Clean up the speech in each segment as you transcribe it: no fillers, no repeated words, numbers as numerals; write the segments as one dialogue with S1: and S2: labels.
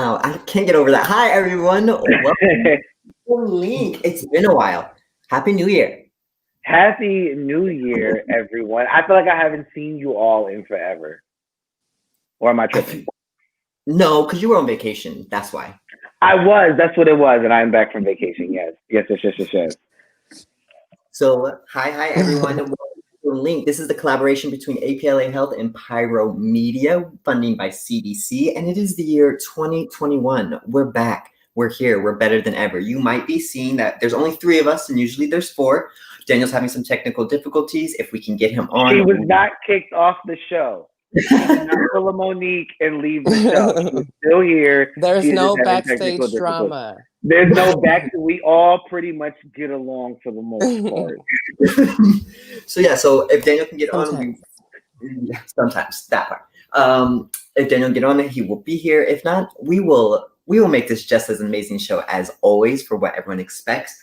S1: Wow, I can't get over that. Hi, everyone. Welcome to Link. It's been a while. Happy New Year.
S2: Happy New Year, everyone. I feel like I haven't seen you all in forever. Or am I tripping?
S1: No, because you were on vacation. That's why.
S2: I was. That's what it was. And I'm back from vacation. Yes. Yes.
S1: So, hi, everyone. Welcome to Link. This is the collaboration between APLA Health and Pyro Media, funding by CDC, and it is the year 2021. We're back. We're here. We're better than ever. You might be seeing that there's only 3 of us, and usually there's 4. Daniel's having some technical difficulties. If we can get him on.
S2: She was not kicked off the show. She did not pull a Monique and leave the show. She's still here.
S3: There's no backstage drama.
S2: There's no we all pretty much get along for the most part.
S1: So if Daniel can get on, sometimes that part. If Daniel can get on, he will be here. If not, we will make this just as an amazing show as always for what everyone expects.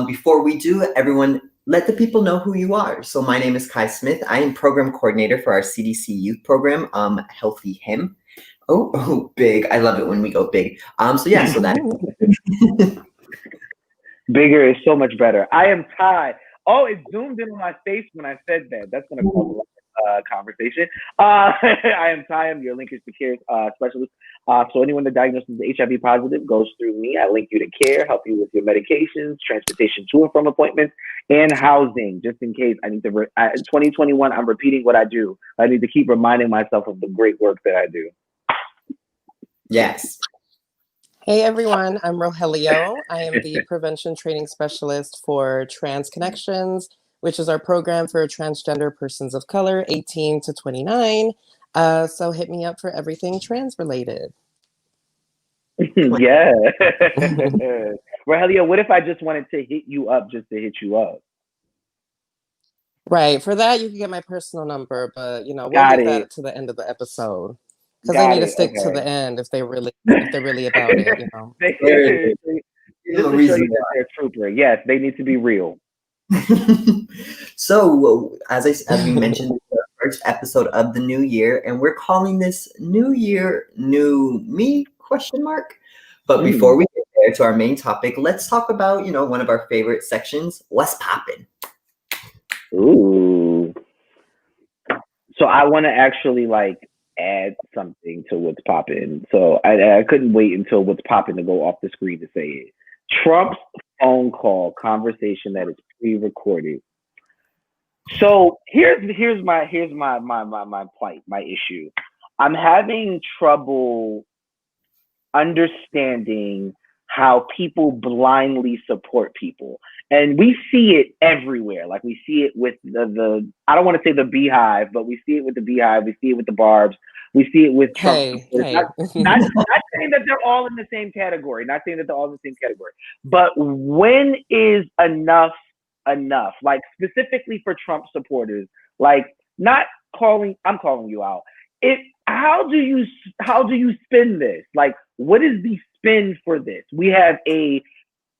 S1: Before we do, everyone, let the people know who you are. So my name is Kai Smith. I am program coordinator for our CDC youth program, Healthy Him. Oh, big. I love it when we go big. So that.
S2: Bigger is so much better. I am Ty. Oh, it zoomed in on my face when I said that. That's going to cause a conversation. I am Ty. I'm your linkage to care specialist. So anyone that diagnoses HIV positive goes through me. I link you to care, help you with your medications, transportation to and from appointments, and housing, just in case I need to. 2021, I'm repeating what I do. I need to keep reminding myself of the great work that I do.
S1: Yes.
S3: Hey everyone, I'm Rogelio. I am the prevention training specialist for Trans Connections, which is our program for transgender persons of color, 18 to 29. So hit me up for everything trans related.
S2: Yeah. Rogelio, what if I just wanted to hit you up just to hit you up?
S3: Right. For that, you can get my personal number, but we'll get that to the end of the episode. Because they need to stick to the end if they're really about it,
S2: This is a they're trooper. Yes, they need to be real.
S1: So, as we mentioned, it's the first episode of the new year, and we're calling this New Year, New Me? ? But before we get there to our main topic, let's talk about one of our favorite sections, What's Poppin'.
S2: Ooh. So I want to actually add something to What's Poppin'. So I couldn't wait until What's Poppin' to go off the screen to say it. Trump's phone call conversation that is pre-recorded. So here's my plight, my issue. I'm having trouble understanding how people blindly support people. And we see it everywhere. Like we see it with the I don't want to say the Beehive, but we see it with the Beehive. We see it with the Barbs. We see it with Trump. Not saying that they're all in the same category. Not saying that they're all in the same category. But when is enough? Like specifically for Trump supporters. Like I'm calling you out. How do you spin this? Like, what is the spin for this? We have a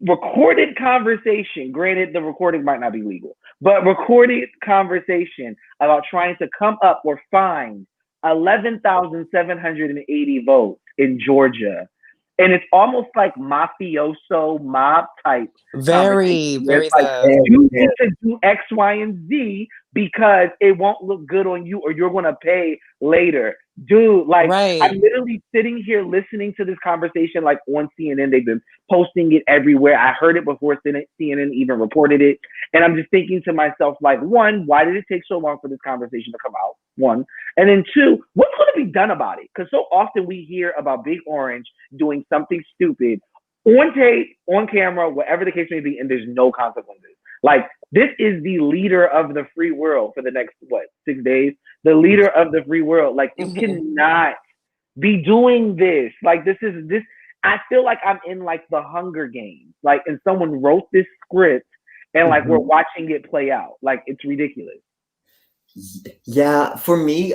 S2: recorded conversation. Granted, the recording might not be legal, but recorded conversation about trying to come up or find 11,780 votes in Georgia. And it's almost like mafioso mob type.
S3: Very
S2: you need to do X, Y, and Z because it won't look good on you or you're going to pay later. Dude, I'm literally sitting here listening to this conversation on CNN. They've been posting it everywhere. I heard it before CNN even reported it. And I'm just thinking to myself, one, why did it take so long for this conversation to come out? One. And then 2, what's going to be done about it? Because so often we hear about Big Orange doing something stupid on tape, on camera, whatever the case may be, and there's no consequences. This is the leader of the free world for the next, 6 days? The leader of the free world. You cannot be doing this. This. I feel like I'm in the Hunger Games. And someone wrote this script and we're watching it play out. It's ridiculous.
S1: Yeah, for me,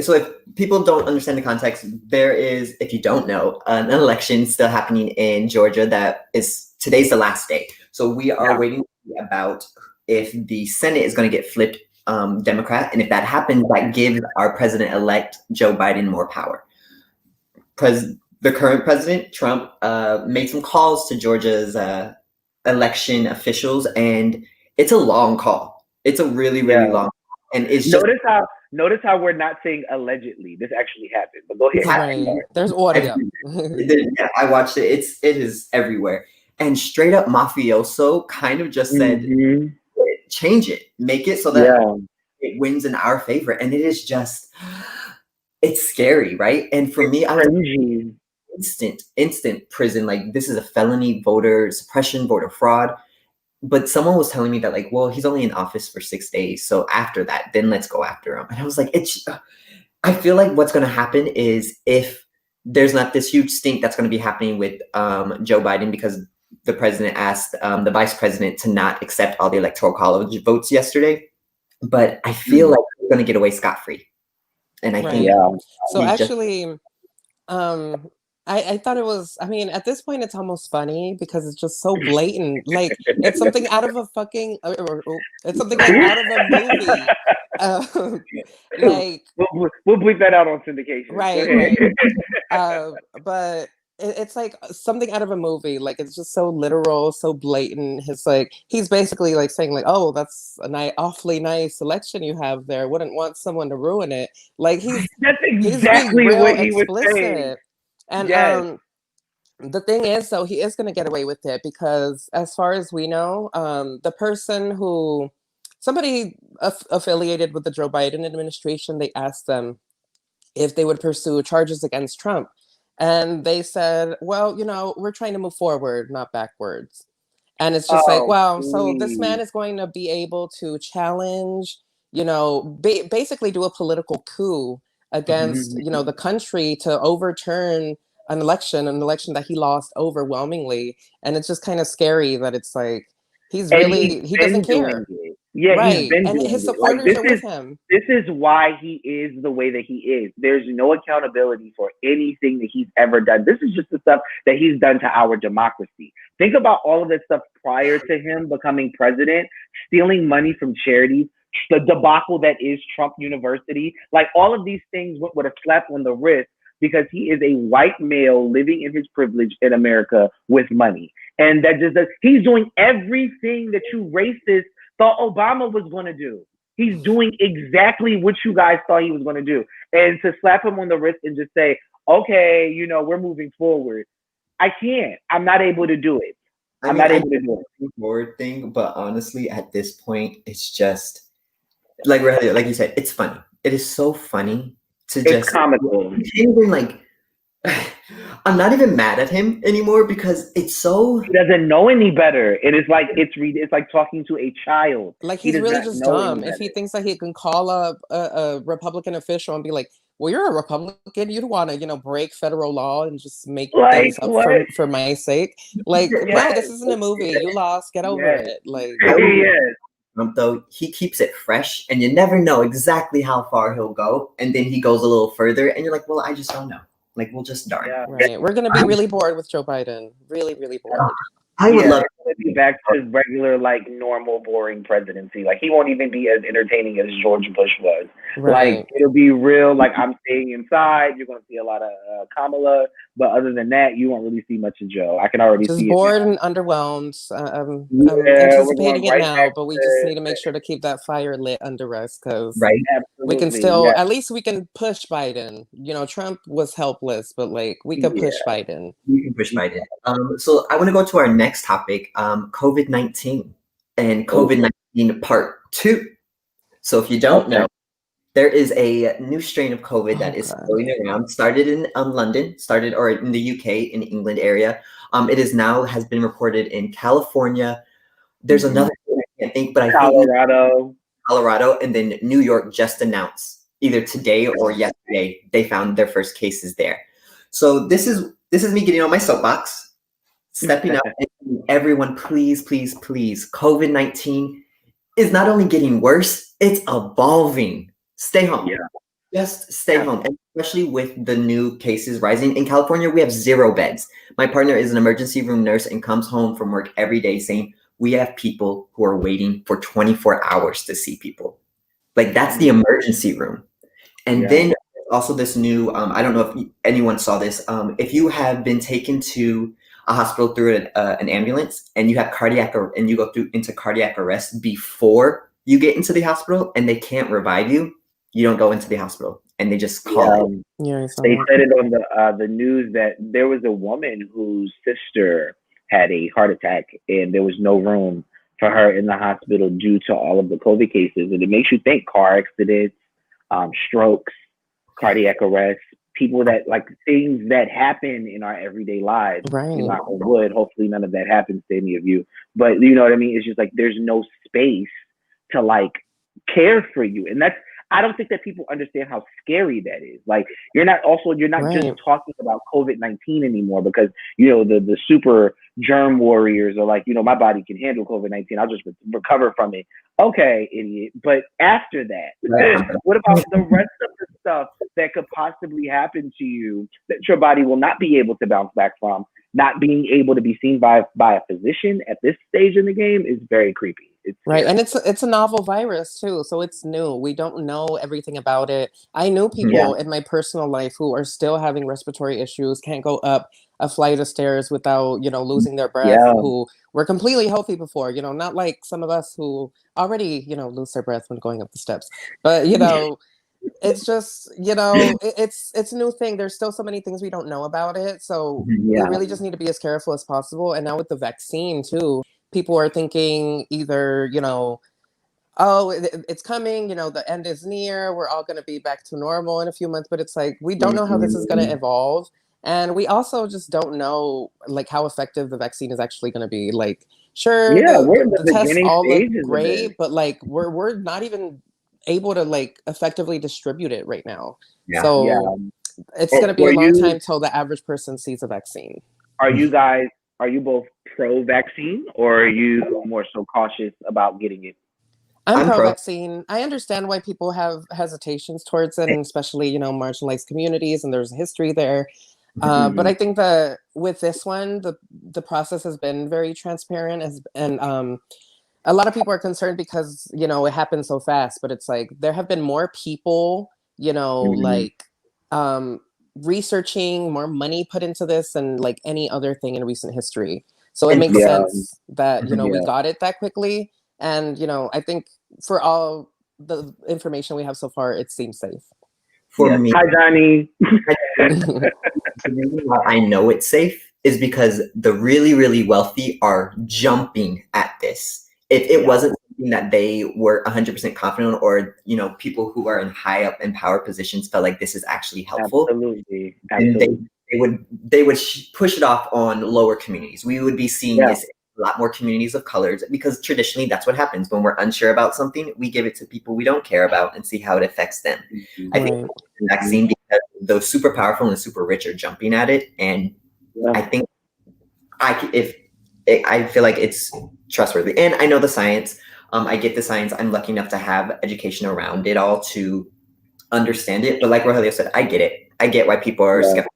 S1: so if people don't understand the context, there is, if you don't know, an election still happening in Georgia today's the last day. So we are waiting about if the Senate is going to get flipped Democrat. And if that happens, that gives our president-elect Joe Biden more power. the current president, Trump, made some calls to Georgia's election officials, and it's a long call. It's a really, really long call. And it's just
S2: notice how we're not saying allegedly. This actually happened. But go ahead.
S3: Right. There's audio.
S1: Yeah, I watched it. It is everywhere. And straight up mafioso kind of just said, change it, make it so that it wins in our favor. And it is just, it's scary, right? And for me, I was instant prison. Like, this is a felony, voter suppression, voter fraud. But someone was telling me that, like, well, he's only in office for 6 days. So after that, then let's go after him. And I was like, I feel like what's going to happen is, if there's not this huge stink that's going to be happening with Joe Biden, because the president asked the vice president to not accept all the electoral college votes yesterday. But I feel like we're going to get away scot-free. And I think
S3: so actually, I thought it was, I mean, at this point, it's almost funny because it's just so blatant. Like, it's something out of a fucking, it's something out of a movie. Like,
S2: we'll bleep that out on syndication.
S3: Right. But it's like something out of a movie. Like, it's just so literal, so blatant. He's basically like saying, like, oh, that's an awfully nice election you have there. Wouldn't want someone to ruin it. Like,
S2: that's exactly what he was saying.
S3: And the thing is, though, he is going to get away with it because, as far as we know, the person somebody affiliated with the Joe Biden administration, they asked them if they would pursue charges against Trump. And they said, well, we're trying to move forward, not backwards. And it's just so this man is going to be able to challenge, basically do a political coup against, the country to overturn an election that he lost overwhelmingly. And it's just kind of scary that it's like, he doesn't care.
S2: Yeah,
S3: right.
S2: He's been
S3: and
S2: doing
S3: his
S2: it.
S3: supporters are with him.
S2: This is why he is the way that he is. There's no accountability for anything that he's ever done. This is just the stuff that he's done to our democracy. Think about all of that stuff prior to him becoming president, stealing money from charities, the debacle that is Trump University. Like, all of these things with a slap on the wrist, because he is a white male living in his privilege in America with money. And that he's doing everything that you racists thought Obama was going to do. He's doing exactly what you guys thought he was going to do. And to slap him on the wrist and just say, okay, we're moving forward. I can't. I'm not able to do it. I'm not able to do it.
S1: Forward thing, but honestly, at this point, it's just like you said, it's funny. It is so funny to
S2: it's comical.
S1: I'm not even mad at him anymore because it's so.
S2: He doesn't know any better. It is like it's like talking to a child.
S3: Like, he's really just dumb. If he thinks that he can call up a Republican official and be like, "Well, you're a Republican. You'd want to, break federal law and just make things up for my sake." Like, bro, this isn't a movie. You lost. Get over it. Like,
S1: though he keeps it fresh, and you never know exactly how far he'll go, and then he goes a little further, and you're like, "Well, I just don't know." Like, we'll just darn.
S3: Yeah. Right. We're gonna be really bored with Joe Biden. Really, really bored.
S1: I would love
S2: to be back to his regular, like, normal, boring presidency. Like, he won't even be as entertaining as George Bush was.
S3: Right.
S2: Like, it'll be real. Like, I'm staying inside. You're going to see a lot of Kamala, but other than that, you won't really see much of Joe. I can already see it.
S3: Bored and underwhelmed. I'm anticipating it now, but we just need to make sure to keep that fire lit under us, because we can still, at least we can push Biden. Trump was helpless, but like, we can push Biden.
S1: We can push Biden. So I want to go to our next topic, COVID-19 and COVID-19 part 2. So if you don't know, there is a new strain of COVID that is going around. Started in London, or in the UK, in England area. It is now has been reported in California. There's another thing I can't think, but I think Colorado, and then New York just announced either today or yesterday they found their first cases there. So this is me getting on my soapbox, stepping up, and everyone, please, please, please. COVID-19 is not only getting worse, it's evolving. Stay home. Yeah. Just stay home, and especially with the new cases rising. In California, we have 0 beds. My partner is an emergency room nurse and comes home from work every day saying, we have people who are waiting for 24 hours to see people. Like, that's the emergency room. And then also this new, I don't know if anyone saw this. If you have been taken to a hospital through an ambulance and you have and you go through into cardiac arrest before you get into the hospital and they can't revive you, you don't go into the hospital and they just call it.
S3: Yeah,
S2: they said it on the news that there was a woman whose sister had a heart attack and there was no room for her in the hospital due to all of the COVID cases. And it makes you think car accidents, strokes, cardiac arrest, people that like things that happen in our everyday lives.
S3: Right.
S2: Knock on wood, hopefully none of that happens to any of you. But you know what I mean? It's just like there's no space to like care for you. And I don't think that people understand how scary that is. Like you're not just talking about COVID-19 anymore because, you know, the super germ warriors are like, you know, my body can handle COVID-19. I'll just recover from it. Okay, idiot. But after that, what about the rest of the stuff that could possibly happen to you that your body will not be able to bounce back from? Not being able to be seen by a physician at this stage in the game is very creepy. It's
S3: right. And it's a novel virus too. So it's new. We don't know everything about it. I know people in my personal life who are still having respiratory issues, can't go up a flight of stairs without, you know, losing their breath, who were completely healthy before, you know, not like some of us who already, you know, lose their breath when going up the steps. But, you know, it's just, you know, it's a new thing. There's still so many things we don't know about it. So we really just need to be as careful as possible. And now with the vaccine too, people are thinking either, you know, oh, it's coming, you know, the end is near, we're all going to be back to normal in a few months. But it's like, we don't know how this is going to evolve. And we also just don't know like how effective the vaccine is actually going to be. Like, sure, the tests all look great, but like we're not even able to like effectively distribute it right now. So it's going to be a long time till the average person sees a vaccine.
S2: Are you both pro-vaccine or are you more so cautious about getting it?
S3: I'm pro-vaccine. I understand why people have hesitations towards it, and especially, you know, marginalized communities, and there's a history there. But I think that with this one, the process has been very transparent, and a lot of people are concerned because, you know, it happened so fast. But it's like there have been more people, you know, like researching, more money put into this than like any other thing in recent history. So it makes sense that, you know, we got it that quickly. And, you know, I think for all the information we have so far, it seems safe.
S1: For me,
S2: hi, Johnny.
S1: The reason why I know it's safe is because the really, really wealthy are jumping at this. If it wasn't something that they were 100% confident on, or, you know, people who are in high up in power positions felt like this is actually helpful,
S2: absolutely.
S1: They would push it off on lower communities. We would be seeing this in a lot more communities of colors, because traditionally that's what happens when we're unsure about something. We give it to people we don't care about and see how it affects them. I think the vaccine, because those super powerful and super rich are jumping at it, and I think I feel like it's trustworthy, and I know the science. I get the science. I'm lucky enough to have education around it all to understand it. But like Rogelio said, I get it. I get why people are skeptical.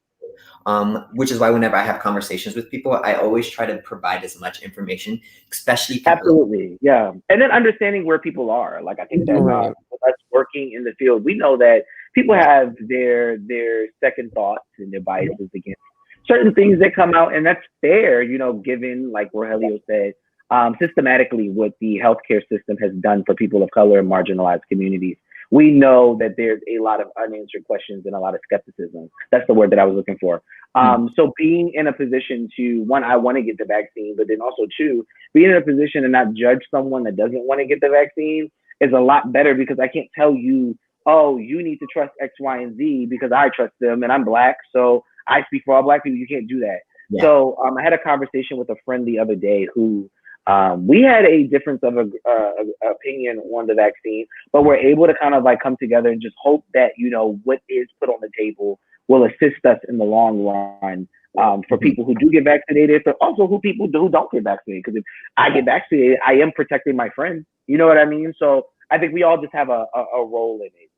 S1: Which is why whenever I have conversations with people, I always try to provide as much information, especially people.
S2: Absolutely, and then understanding where people are. Like I think that us working in the field, we know that people have their second thoughts and their biases against certain things that come out, and that's fair, you know, given, like Rogelio said, systematically what the healthcare system has done for people of color and marginalized communities. We know that there's a lot of unanswered questions and a lot of skepticism. That's the word that I was looking for. So being in a position to, one, I want to get the vaccine, but then also two, being in a position to not judge someone that doesn't want to get the vaccine is a lot better, because I can't tell you, oh, you need to trust X, Y, and Z because I trust them and I'm Black, so I speak for all Black people. You can't do that. So I had a conversation with a friend the other day who we had a difference of opinion on the vaccine, but we're able to kind of like come together and just hope that, you know, what is put on the table will assist us in the long run, for people who do get vaccinated, but also people who don't get vaccinated. Because if I get vaccinated, I am protecting my friends. You know what I mean? So I think we all just have a role in it.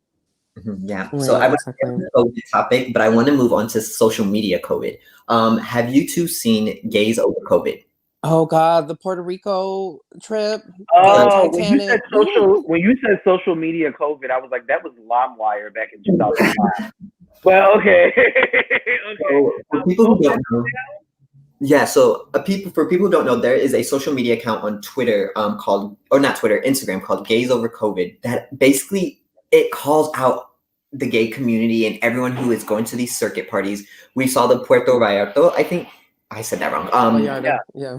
S1: So I was on the COVID topic, but I want to move on to social media COVID. Have you two seen Gays Over COVID?
S3: Oh God, the Puerto Rico trip, the
S2: Oh,
S3: Titanic.
S2: when you said social media COVID, I was like, that was LimeWire back in 2005. Well, okay. Okay.
S1: So for people who don't know, yeah, so for people who don't know, there is a social media account on Twitter called, or not Twitter, Instagram, called Gays Over COVID, that basically it calls out the gay community and everyone who is going to these circuit parties. We saw the Puerto Vallarta, I think I said that wrong.
S3: Yeah.
S1: Yeah,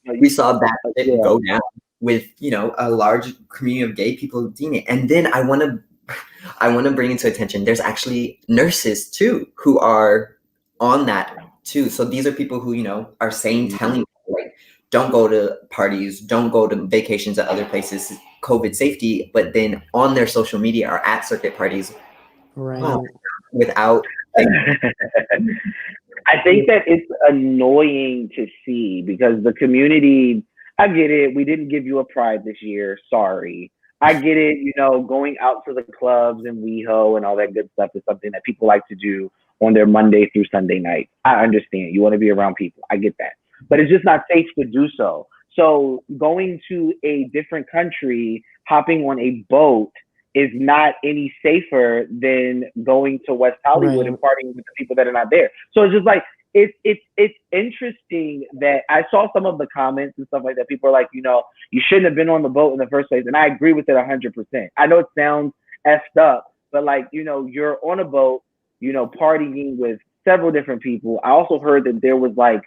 S1: we saw that
S2: Yeah.
S1: go down with, you know, a large community of gay people doing it. And then I want to bring into attention, there's actually nurses too who are on that too. So these are people who, you know, are telling like, don't go to parties, don't go to vacations at other places, COVID safety, but then on their social media are at circuit parties.
S3: Right.
S1: Without
S2: I think that it's annoying to see because the community, I get it. We didn't give you a pride this year. Sorry. I get it. You know, going out to the clubs and WeHo and all that good stuff is something that people like to do on their Monday through Sunday night. I understand. You want to be around people. I get that. But it's just not safe to do so. So going to a different country, hopping on a boat is not any safer than going to West Hollywood and partying with the people that are not there. So it's just like it's interesting that I saw some of the comments and stuff like that. People are like, you know, you shouldn't have been on the boat in the first place, and I agree with it 100%. I know it sounds effed up, but like, you know, you're on a boat, you know, partying with several different people. I also heard that there was like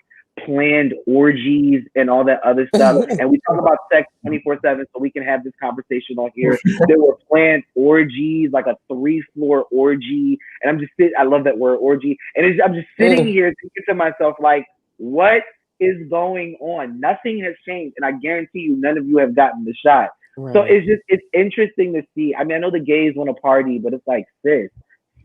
S2: planned orgies and all that other stuff. And we talk about sex 24/7, so we can have this conversation on here. There were planned orgies, like a 3-floor orgy. And I'm just I love that word, orgy. And I'm just sitting here thinking to myself, like, what is going on? Nothing has changed. And I guarantee you, none of you have gotten the shot. Right. So it's interesting to see. I mean, I know the gays want to party, but it's like, sis,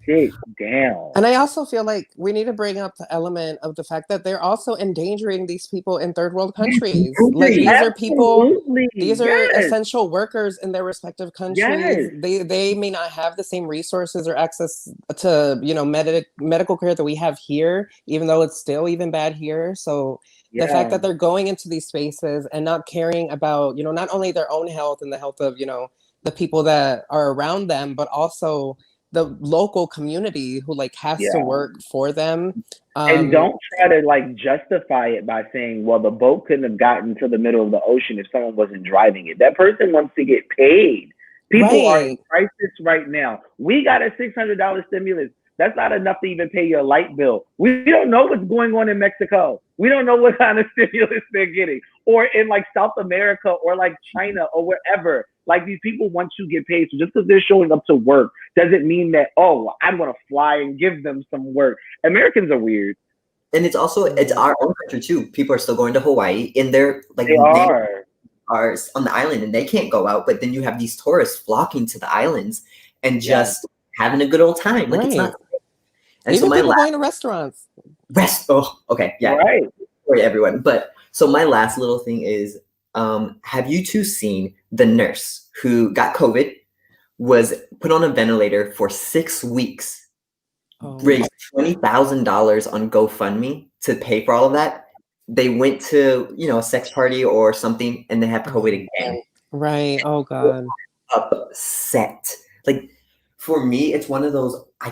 S2: sit down.
S3: And I also feel like we need to bring up the element of the fact that they're also endangering these people in third world countries. Like these are people, these are essential workers in their respective countries. They may not have the same resources or access to, you know, medical care that we have here, even though it's still even bad here. So the fact that they're going into these spaces and not caring about, you know, not only their own health and the health of, you know, the people that are around them, but also the local community who like has to work for them.
S2: And don't try to like justify it by saying, well, the boat couldn't have gotten to the middle of the ocean if someone wasn't driving it. That person wants to get paid. People are in crisis right now. We got a $600 stimulus. That's not enough to even pay your light bill. We don't know what's going on in Mexico. We don't know what kind of stimulus they're getting. Or in like South America or like China or wherever. Like these people want to get paid. So just because they're showing up to work doesn't mean that, oh, I'm going to fly and give them some work. Americans are weird.
S1: And it's our own country too. People are still going to Hawaii in their like
S2: they are
S1: on the island and they can't go out. But then you have these tourists flocking to the islands and just having a good old time. Like it's not. And
S3: even people going to restaurants.
S1: Okay, yeah, right. Sorry, everyone. But so my last little thing is, have you two seen the nurse who got COVID, was put on a ventilator for 6 weeks, raised $20,000 on GoFundMe to pay for all of that? They went to, you know, a sex party or something, and they have COVID again.
S3: Right. Oh God.
S1: Upset. Like for me, it's one of those I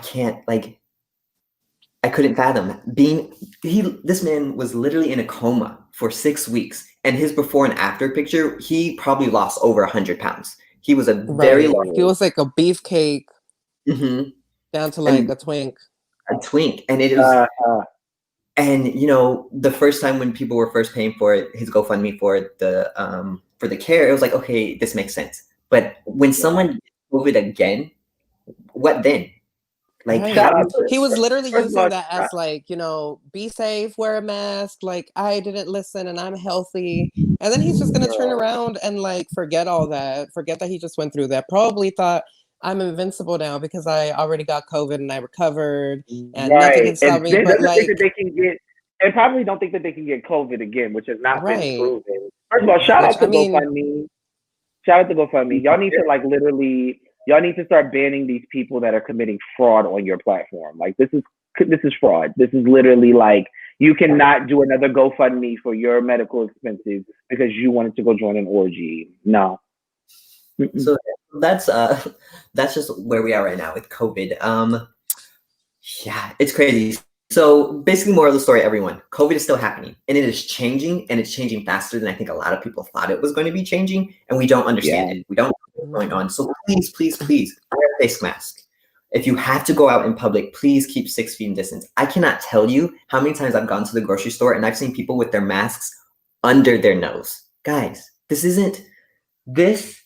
S1: couldn't fathom this man was literally in a coma for 6 weeks, and his before and after picture, he probably lost over 100 pounds. He was a very
S3: he was like a beefcake down to like a twink.
S1: And it was, and you know, the first time when people were first paying for it, his GoFundMe for the care, it was like, okay, this makes sense. But when someone gets COVID again, what then? Like
S3: he was literally using that as like, you know, be safe, wear a mask, like I didn't listen and I'm healthy. And then he's just gonna turn around and like forget all that, forget that he just went through that. Probably thought I'm invincible now because I already got COVID and I recovered and nothing can stop me. But like
S2: they can get, and probably don't think that they can get COVID again, which has not been proven. First of all, shout out to GoFundMe. Shout out to GoFundMe. Y'all need to like literally. Y'all need to start banning these people that are committing fraud on your platform. Like this is fraud. This is literally like You cannot do another GoFundMe for your medical expenses because you wanted to go join an orgy. No.
S1: So that's just where we are right now with COVID. Yeah, it's crazy. So basically, more of the story, everyone, COVID is still happening and it is changing, and it's changing faster than I think a lot of people thought it was going to be changing, and we don't understand it. We don't know what's going on. So please, please, please, wear a face mask. If you have to go out in public, please keep 6 feet in distance. I cannot tell you how many times I've gone to the grocery store and I've seen people with their masks under their nose. Guys, this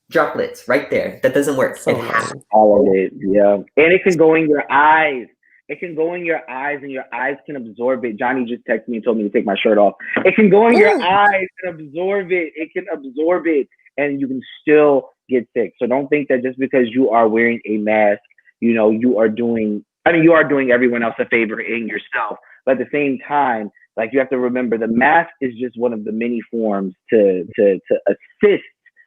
S1: droplets right there. That doesn't work.
S3: So
S1: it has
S2: all of it, yeah. And it can go in your eyes. It can go in your eyes, and your eyes can absorb it. Johnny just texted me and told me to take my shirt off. It can go in your eyes and absorb it. It can absorb it, and you can still get sick. So don't think that just because you are wearing a mask, you are doing everyone else a favor and yourself. But at the same time, like, you have to remember, the mask is just one of the many forms to assist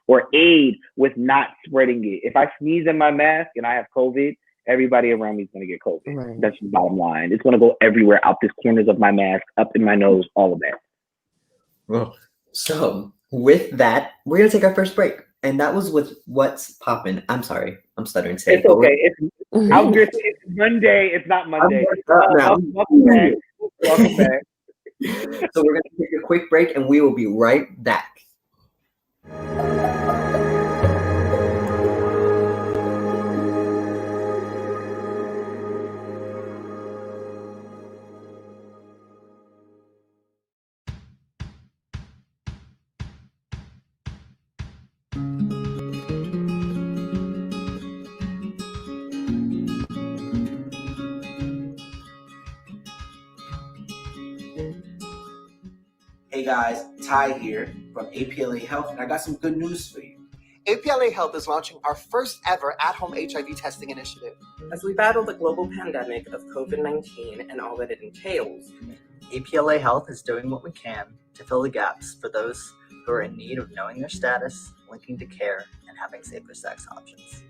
S2: or aid with not spreading it. If I sneeze in my mask and I have COVID, everybody around me is going to get COVID. Right. That's the bottom line. It's going to go everywhere, out the corners of my mask, up in my nose, all of that.
S1: Well, so with that, we're going to take our first break. And that was with What's Poppin'. I'm sorry. I'm stuttering today.
S2: It's okay. It's Monday. It's not Monday. Welcome back. Welcome back.
S1: So we're going to take a quick break, and we will be right back.
S4: Hey guys, Ty here from APLA Health, and I got some good news for you.
S5: APLA Health is launching our first ever at-home HIV testing initiative.
S6: As we battle the global pandemic of COVID-19 and all that it entails,
S7: APLA Health is doing what we can to fill the gaps for those who are in need of knowing their status, linking to care, and having safer sex options.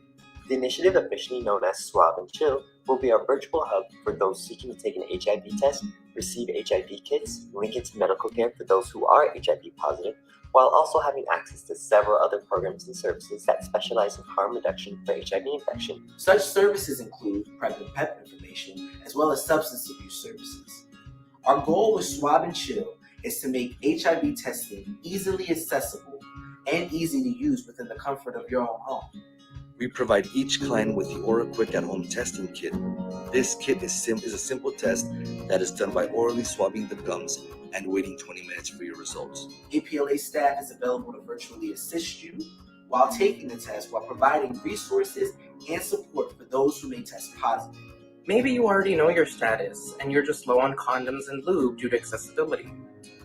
S8: The initiative, officially known as Swab and Chill, will be our virtual hub for those seeking to take an HIV test, receive HIV kits, link it to medical care for those who are HIV positive, while also having access to several other programs and services that specialize in harm reduction for HIV infection.
S4: Such services include private PEP information, as well as substance abuse services. Our goal with Swab and Chill is to make HIV testing easily accessible and easy to use within the comfort of your own home.
S9: We provide each client with the OraQuick at-home testing kit. This kit is a simple test that is done by orally swabbing the gums and waiting 20 minutes for your results.
S4: APLA staff is available to virtually assist you while taking the test, while providing resources and support for those who may test positive.
S6: maybe you already know your status and you're just low on condoms and lube due to accessibility.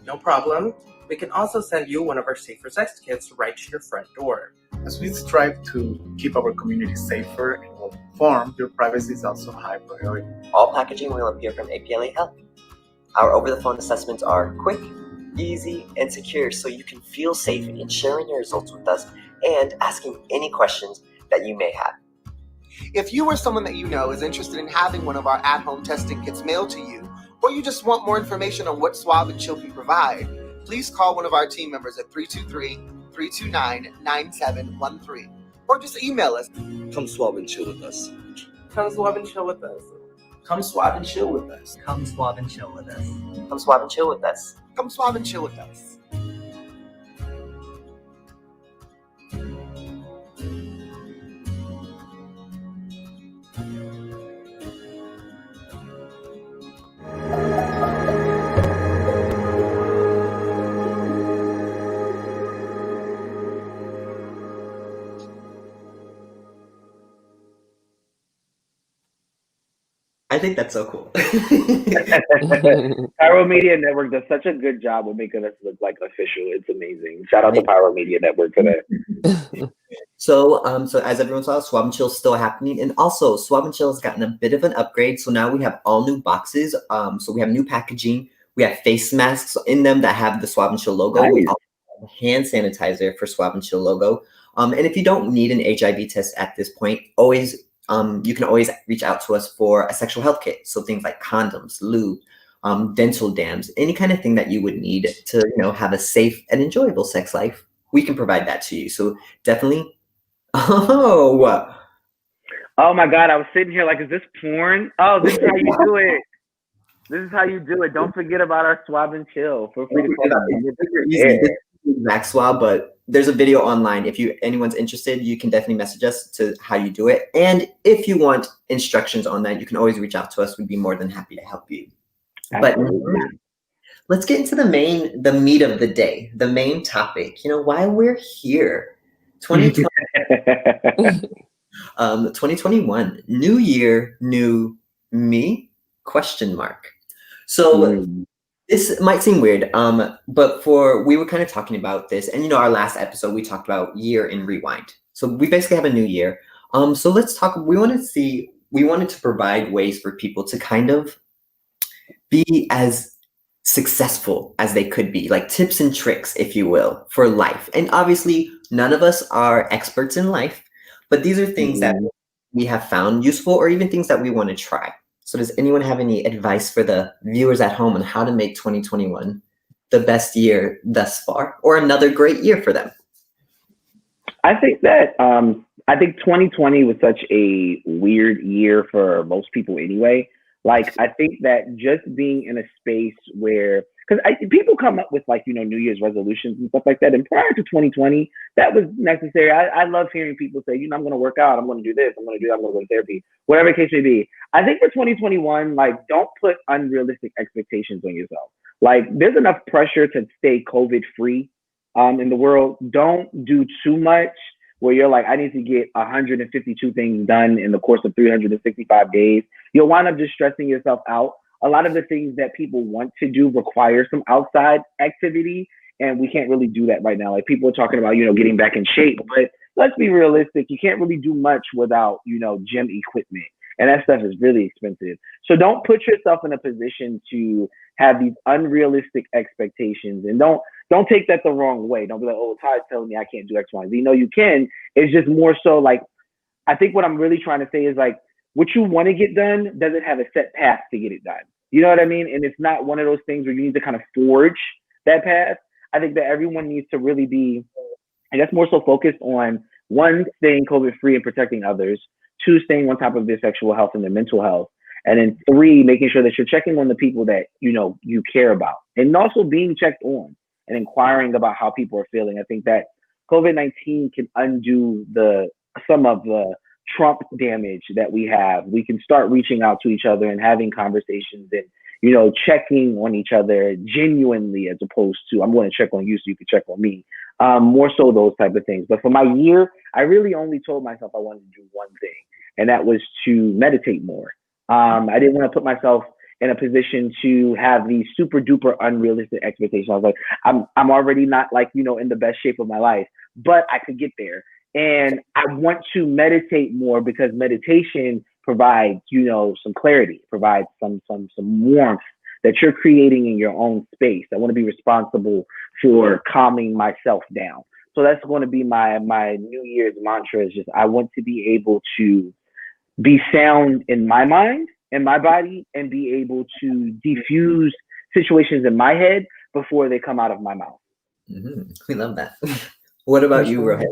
S6: No problem. We can also send you one of our safer sex kits right to your front door.
S10: As we strive to keep our community safer and well informed, your privacy is also a high priority.
S8: All packaging will appear from APLA Health. Our over-the-phone assessments are quick, easy, and secure, so you can feel safe in sharing your results with us and asking any questions that you may have.
S5: If you or someone that you know is interested in having one of our at-home testing kits mailed to you, or you just want more information on what Swab and Chill can provide, please call one of our team members at 323-329-9713, or just email us.
S9: Come swab and chill with us.
S6: Come swab and chill with us.
S4: Come swab and chill with us.
S7: Come swab and chill with us.
S8: Come swab and chill with us.
S5: Come swab and chill with us.
S1: I think that's so cool.
S2: Pyro Media Network does such a good job of making us look like official. It's amazing. Shout out to Pyro Media Network for that.
S1: So as everyone saw, Swab and Chill is still happening, and also Swab and Chill has gotten a bit of an upgrade. So now we have all new boxes. So we have new packaging. We have face masks in them that have the Swab and Chill logo.
S2: Nice.
S1: We also have a hand sanitizer for Swab and Chill logo. And if you don't need an HIV test at this point, you can always reach out to us for a sexual health kit. So things like condoms, lube, dental dams, any kind of thing that you would need to, have a safe and enjoyable sex life. We can provide that to you. So definitely. Oh
S2: my God! I was sitting here like, is this porn? Oh, this is how you do it. This is how you do it. Don't forget about our swab and chill. Feel free to call
S1: easy. Exact swab, but there's a video online. If anyone's interested, you can definitely message us to how you do it. And if you want instructions on that, you can always reach out to us. We'd be more than happy to help you. Absolutely. But let's get into the meat of the day, the main topic. Why we're here. 2021, new year, new me? ? So this might seem weird, but we were kind of talking about this, and our last episode we talked about year in rewind. So we basically have a new year. So let's talk. We wanted to provide ways for people to kind of be as successful as they could be, like tips and tricks, if you will, for life. And obviously, none of us are experts in life, but these are things that we have found useful, or even things that we want to try. So does anyone have any advice for the viewers at home on how to make 2021 the best year thus far, or another great year for them?
S2: I think that 2020 was such a weird year for most people anyway. Like, I think that just being in a space where, because people come up with New Year's resolutions and stuff like that. And prior to 2020, that was necessary. I love hearing people say, I'm going to work out, I'm going to do this, I'm going to do that, I'm going to go to therapy, whatever the case may be. I think for 2021, don't put unrealistic expectations on yourself. There's enough pressure to stay COVID free in the world. Don't do too much where you're like, I need to get 152 things done in the course of 365 days. You'll wind up just stressing yourself out. A lot of the things that people want to do require some outside activity, and we can't really do that right now. People are talking about, getting back in shape, but let's be realistic. You can't really do much without, gym equipment, and that stuff is really expensive. So don't put yourself in a position to have these unrealistic expectations, and don't take that the wrong way. Don't be like, oh, Ty's telling me I can't do X, Y, and Z. No, you can. It's just more so I think what I'm really trying to say is what you want to get done doesn't have a set path to get it done. You know what I mean? And it's not one of those things where you need to kind of forge that path. I think that everyone needs to really be, I guess, more so focused on, one, staying COVID-free and protecting others, two, staying on top of their sexual health and their mental health, and then three, making sure that you're checking on the people that, you care about, and also being checked on and inquiring about how people are feeling. I think that COVID-19 can undo some of the Trump damage that we have. We can start reaching out to each other and having conversations and, checking on each other genuinely, as opposed to, I'm going to check on you so you can check on me. More so those type of things. But for my year, I really only told myself I wanted to do one thing, and that was to meditate more. I didn't want to put myself in a position to have these super duper unrealistic expectations. I was like, I'm already not in the best shape of my life, but I could get there. And I want to meditate more, because meditation provides, some clarity, provides some warmth that you're creating in your own space. I want to be responsible for calming myself down. So that's going to be my New Year's mantra, is just, I want to be able to be sound in my mind and my body, and be able to diffuse situations in my head before they come out of my mouth.
S1: Mm-hmm. We love that. What about you, Rogelio?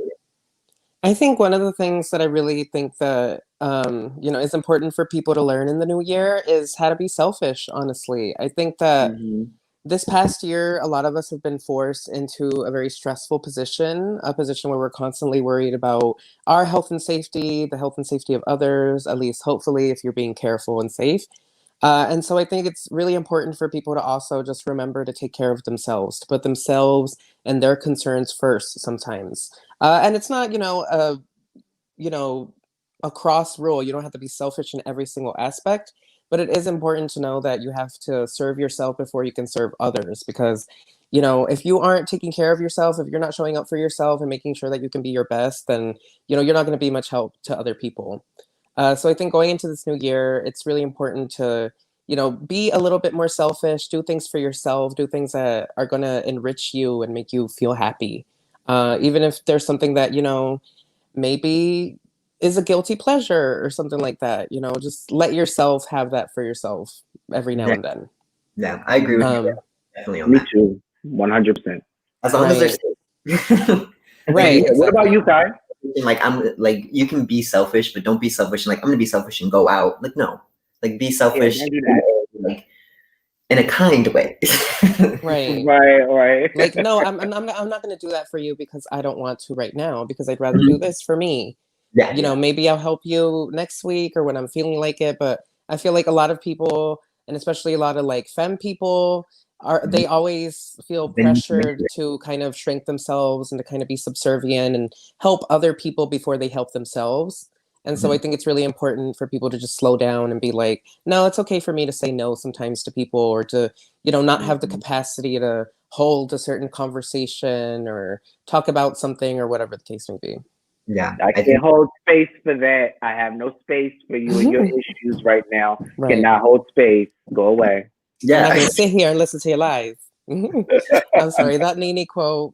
S3: I think one of the things that I really think that, is important for people to learn in the new year is how to be selfish, honestly. I think that this past year, a lot of us have been forced into a very stressful position, a position where we're constantly worried about our health and safety, the health and safety of others, at least hopefully if you're being careful and safe. And so I think it's really important for people to also just remember to take care of themselves, to put themselves and their concerns first sometimes. And it's not, a cross rule. You don't have to be selfish in every single aspect, but it is important to know that you have to serve yourself before you can serve others. Because, if you aren't taking care of yourself, if you're not showing up for yourself and making sure that you can be your best, then, you're not going to be much help to other people. So I think going into this new year, it's really important to, be a little bit more selfish, do things for yourself, do things that are going to enrich you and make you feel happy. Even if there's something that, maybe is a guilty pleasure or something like that, just let yourself have that for yourself every now and then.
S1: Yeah, I agree with you. Definitely on
S2: Me
S1: that.
S2: too. 100%.
S1: As long as
S3: Right.
S1: they're
S3: Right.
S2: Yeah, what about you, Kai?
S1: like I'm like you can be selfish, but don't be selfish. And like I'm gonna be selfish and go out. Like no, like be selfish,
S2: don't do that.
S1: like in a kind way.
S3: Right.
S2: Right.
S3: Like, no, I'm not going to do that for you because I don't want to right now, because I'd rather do this for me.
S1: Yeah.
S3: You know, maybe I'll help you next week or when I'm feeling like it. But I feel like a lot of people, and especially a lot of like femme people, they always feel pressured to kind of shrink themselves and to kind of be subservient and help other people before they help themselves. And so I think it's really important for people to just slow down and be like, no, it's okay for me to say no sometimes to people, or to, you know, not have the capacity to hold a certain conversation or talk about something or whatever the case may be.
S1: Yeah.
S2: I can't hold space for that. I have no space for you and your issues right now.
S3: Right.
S2: Cannot hold space. Go away.
S3: I'm not going to sit here and listen to your lies. I'm sorry, that Nene quote.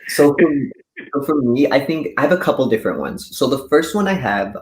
S1: So for me, I think I have a couple different ones. So the first one I have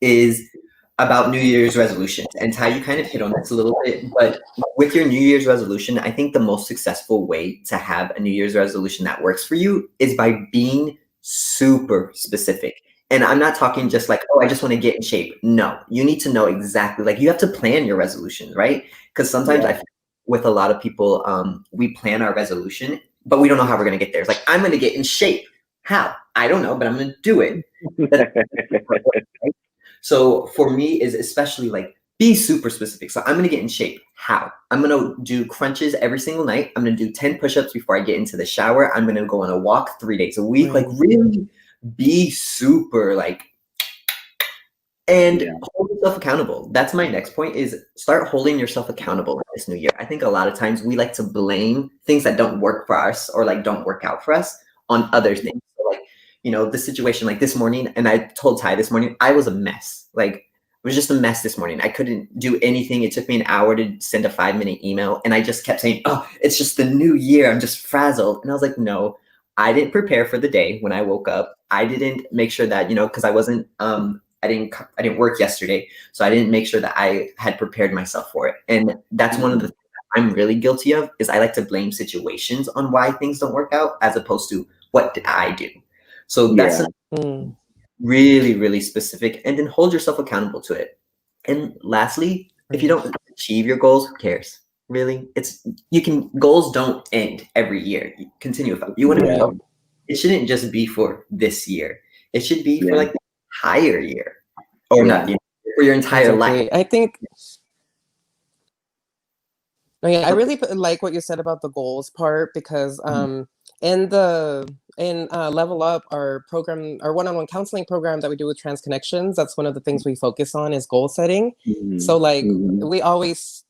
S1: is about New Year's resolutions, and Ty, you kind of hit on this a little bit, but with your New Year's resolution, I think the most successful way to have a New Year's resolution that works for you is by being super specific. And I'm not talking just like, oh, I just want to get in shape. No, you need to know exactly, like you have to plan your resolution, right? Because sometimes I feel with a lot of people, we plan our resolution, but we don't know how we're going to get there. It's like, I'm going to get in shape. How? I don't know, but I'm going to do it. So for me is especially like be super specific. So I'm going to get in shape. How? I'm going to do crunches every single night. I'm going to do 10 push-ups before I get into the shower. I'm going to go on a walk 3 days a week. Like really be super like, and hold yourself accountable. That's my next point, is start holding yourself accountable this new year. I think a lot of times we like to blame things that don't work for us or like don't work out for us on other things. So like, you know, the situation like this morning, and I told Ty this morning, I was a mess. Like it was just a mess this morning. I couldn't do anything. It took me an hour to send a 5-minute email. And I just kept saying, oh, it's just the new year. I'm just frazzled. And I was like, no, I didn't prepare for the day when I woke up. I didn't make sure that, you know, because I wasn't, I didn't work yesterday. So I didn't make sure that I had prepared myself for it. And that's one of the things that I'm really guilty of, is I like to blame situations on why things don't work out as opposed to what did I do? So that's really, really specific, and then hold yourself accountable to it. And lastly, if you don't achieve your goals, who cares? Really? Goals don't end every year. You continue with them. You want to go. It shouldn't just be for this year. It should be for like the entire year, or not for your entire life.
S3: I think. I really like what you said about the goals part, because in Level Up, our program, our one-on-one counseling program that we do with Trans Connections, that's one of the things we focus on is goal setting. So like we always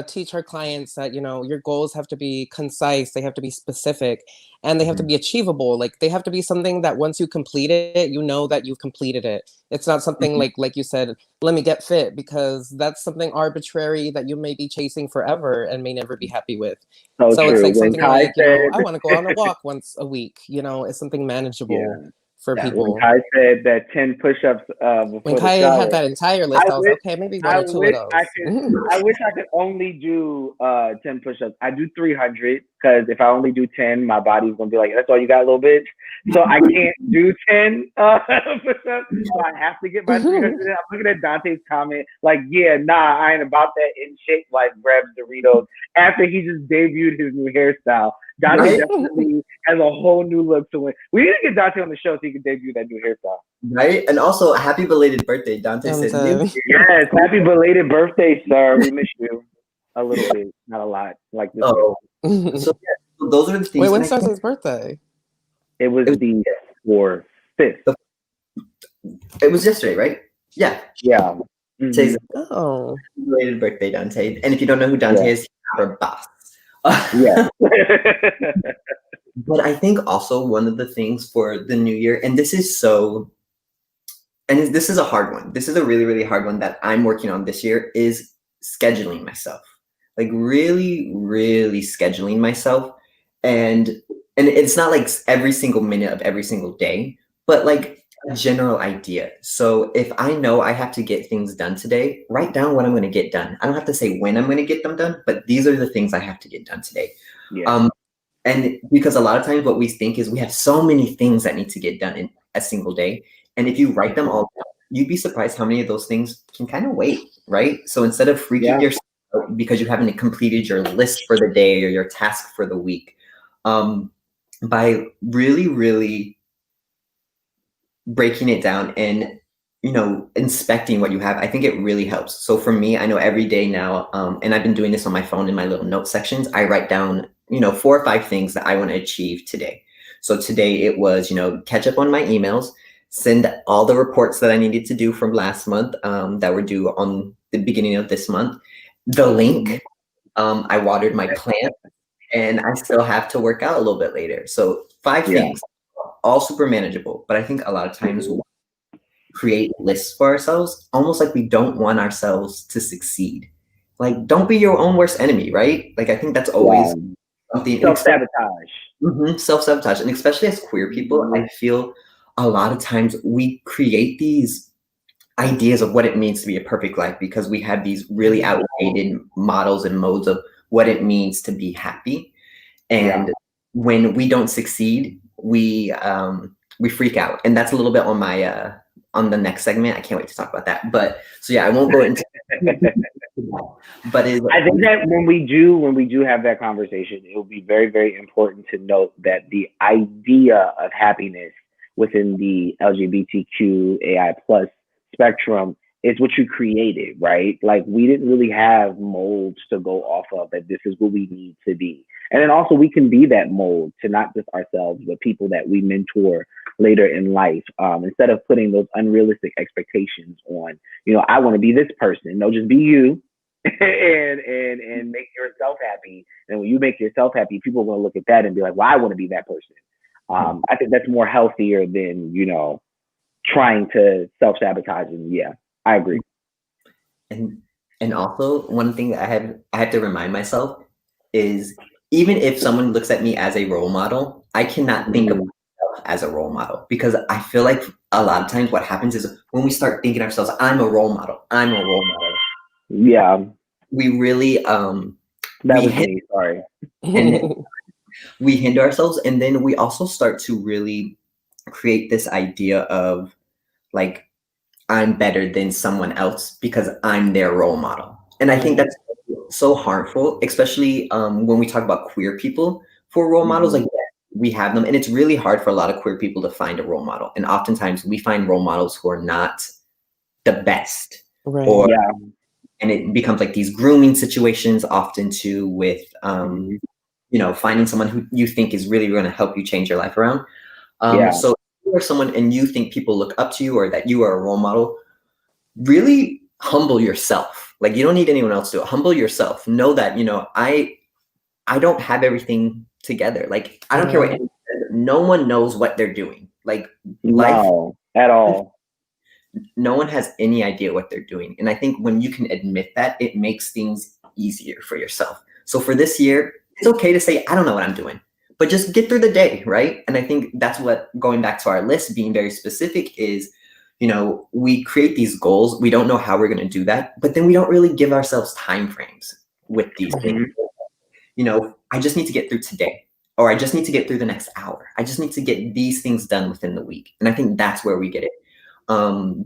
S3: teach our clients that, you know, your goals have to be concise, they have to be specific, and they have to be achievable. Like they have to be something that once you complete it, you know that you've completed it. It's not something like you said, let me get fit, because that's something arbitrary that you may be chasing forever and may never be happy with. So it's like something like, you know, I want to go on a walk once a week, you know, it's something manageable for people.
S2: When Kai said that 10 push-ups before
S3: when Kai had that entire list, I was okay, maybe one or two of those.
S2: I wish I could only do 10 push-ups. I do 300, because if I only do 10, my body's gonna be like, that's all you got, little bitch. So I can't do 10 push-ups. So I have to get my 300. I'm looking at Dante's comment, like, yeah, nah, I ain't about that in shape life, grabs Doritos, after he just debuted his new hairstyle. Dante definitely has a whole new look to it. We need to get Dante on the show so he can debut that new hairstyle.
S1: Right? And also, happy belated birthday. Dante said,
S2: yes, happy belated birthday, sir. We miss you a little bit, not a lot. Like this.
S1: So those are the things.
S3: Wait, when's Dante's birthday?
S2: It was the 5th.
S1: It was yesterday, right? Yeah.
S2: Yeah.
S1: Today's belated birthday, Dante. And if you don't know who Dante is, he's our boss.
S2: Yeah.
S1: But I think also one of the things for the new year, and this is a hard one. This is a really, really hard one that I'm working on this year, is scheduling myself. Like really, really scheduling myself. And it's not like every single minute of every single day, but like a general idea. So if I know I have to get things done today, write down what I'm going to get done. I don't have to say when I'm going to get them done, but these are the things I have to get done today.
S2: Yeah.
S1: And because a lot of times what we think is we have so many things that need to get done in a single day. And if you write them all down, you'd be surprised how many of those things can kind of wait, right? So instead of freaking yourself out because you haven't completed your list for the day or your task for the week, by really, really breaking it down and, you know, inspecting what you have, I think it really helps. So for me, I know every day now, and I've been doing this on my phone in my little note sections, I write down, you know, 4 or 5 things that I want to achieve today. So today it was, you know, catch up on my emails, send all the reports that I needed to do from last month that were due on the beginning of this month. The link, I watered my plant, and I still have to work out a little bit later. So 5 things, all super manageable. But I think a lot of times we create lists for ourselves, almost like we don't want ourselves to succeed. Like, don't be your own worst enemy, right? Like, I think that's always something.
S2: Self-sabotage.
S1: Self-sabotage. And especially as queer people, I feel a lot of times we create these ideas of what it means to be a perfect life because we have these really outdated models and modes of what it means to be happy. And when we don't succeed, we freak out. And that's a little bit on my on the next segment. I can't wait to talk about that. But so yeah, I won't go into but
S2: I think that when we do have that conversation, it will be very, very important to note that the idea of happiness within the LGBTQAI plus spectrum is what you created, right? Like, we didn't really have molds to go off of that this is what we need to be. And then also we can be that mold to not just ourselves, but people that we mentor later in life. Instead of putting those unrealistic expectations on, you know, I want to be this person. No, just be you and make yourself happy. And when you make yourself happy, people are going to look at that and be like, well, I want to be that person. I think that's more healthier than, you know, trying to self-sabotage. And yeah, I agree.
S1: And also one thing that I have to remind myself is, even if someone looks at me as a role model, I cannot think of myself as a role model, because I feel like a lot of times what happens is when we start thinking ourselves, I'm a role model.
S2: Yeah.
S1: We really
S2: sorry.
S1: We hinder ourselves, and then we also start to really create this idea of like, I'm better than someone else because I'm their role model. And I think that's so harmful, especially when we talk about queer people for role models. Like, we have them, and it's really hard for a lot of queer people to find a role model. And oftentimes we find role models who are not the best, and it becomes like these grooming situations often too with, you know, finding someone who you think is really going to help you change your life around. So if you are someone and you think people look up to you or that you are a role model, really humble yourself. Like, you don't need anyone else to humble yourself. Know that, you know, I don't have everything together. Like, I don't care what anyone says. No one knows what they're doing. Like, life
S2: at all.
S1: No one has any idea what they're doing. And I think when you can admit that, it makes things easier for yourself. So for this year, it's okay to say, I don't know what I'm doing, but just get through the day, right? And I think that's what, going back to our list, being very specific is, you know, we create these goals. We don't know how we're going to do that, but then we don't really give ourselves time frames with these things. You know, I just need to get through today, or I just need to get through the next hour. I just need to get these things done within the week. And I think that's where we get it.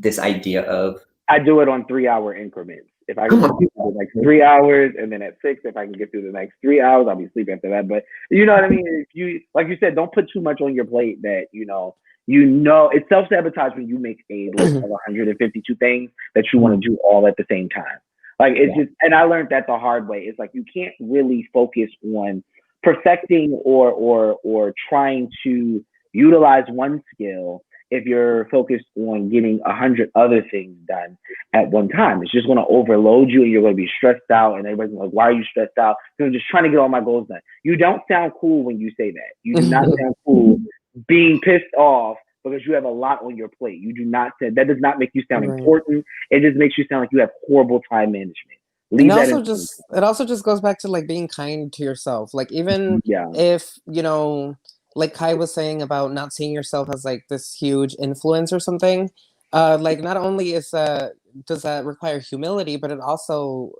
S1: This idea of,
S2: I do it on 3-hour increments. If I can get through the next 3 hours, and then at 6, if I can get through the next 3 hours, I'll be asleep after that. But you know what I mean? If you, like you said, don't put too much on your plate that, you know, it's self-sabotage when you make a list of 152 things that you want to do all at the same time. Like, it's just, and I learned that the hard way. It's like, you can't really focus on perfecting or trying to utilize one skill if you're focused on getting 100 other things done at one time. It's just going to overload you, and you're going to be stressed out, and everybody's like, why are you stressed out? Because I'm just trying to get all my goals done. You don't sound cool when you say that. You do not sound cool being pissed off because you have a lot on your plate. You do not say, that does not make you sound important. It just makes you sound like you have horrible time management.
S3: It also just goes back to like being kind to yourself. Like, even if, you know, like Kai was saying about not seeing yourself as like this huge influence or something. Like not only does that require humility, but it also,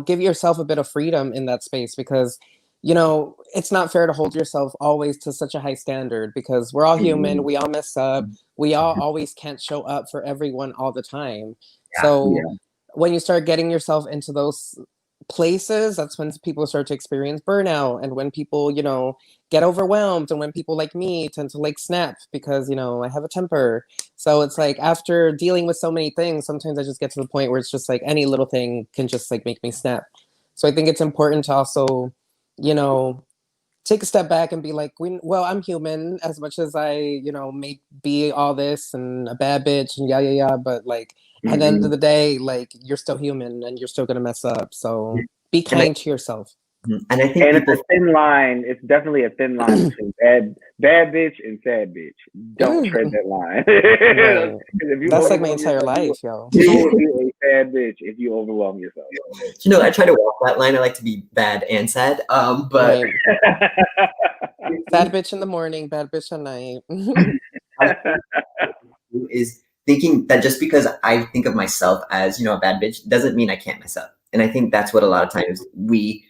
S3: give yourself a bit of freedom in that space, because it's not fair to hold yourself always to such a high standard, because we're all human, we all mess up, we all always can't show up for everyone all the time. So when you start getting yourself into those places, that's when people start to experience burnout, and when people, get overwhelmed, and when people like me tend to like snap because, I have a temper. So it's like after dealing with so many things, sometimes I just get to the point where it's just like any little thing can just like make me snap. So I think it's important to also, take a step back and be like, well, I'm human as much as I, may be all this and a bad bitch and yeah, but like at the end of the day, like you're still human and you're still gonna mess up. So be kind to yourself.
S1: And I think
S2: it's a thin line. It's definitely a thin line between bad bitch and sad bitch. Don't tread that line.
S3: Right. That's like my entire life, yo.
S2: You will be a sad bitch if you overwhelm yourself.
S1: I try to walk that line. I like to be bad and sad. But
S3: bad bitch in the morning, bad bitch at night.
S1: Is thinking that just because I think of myself as, a bad bitch doesn't mean I can't mess up. And I think that's what a lot of times we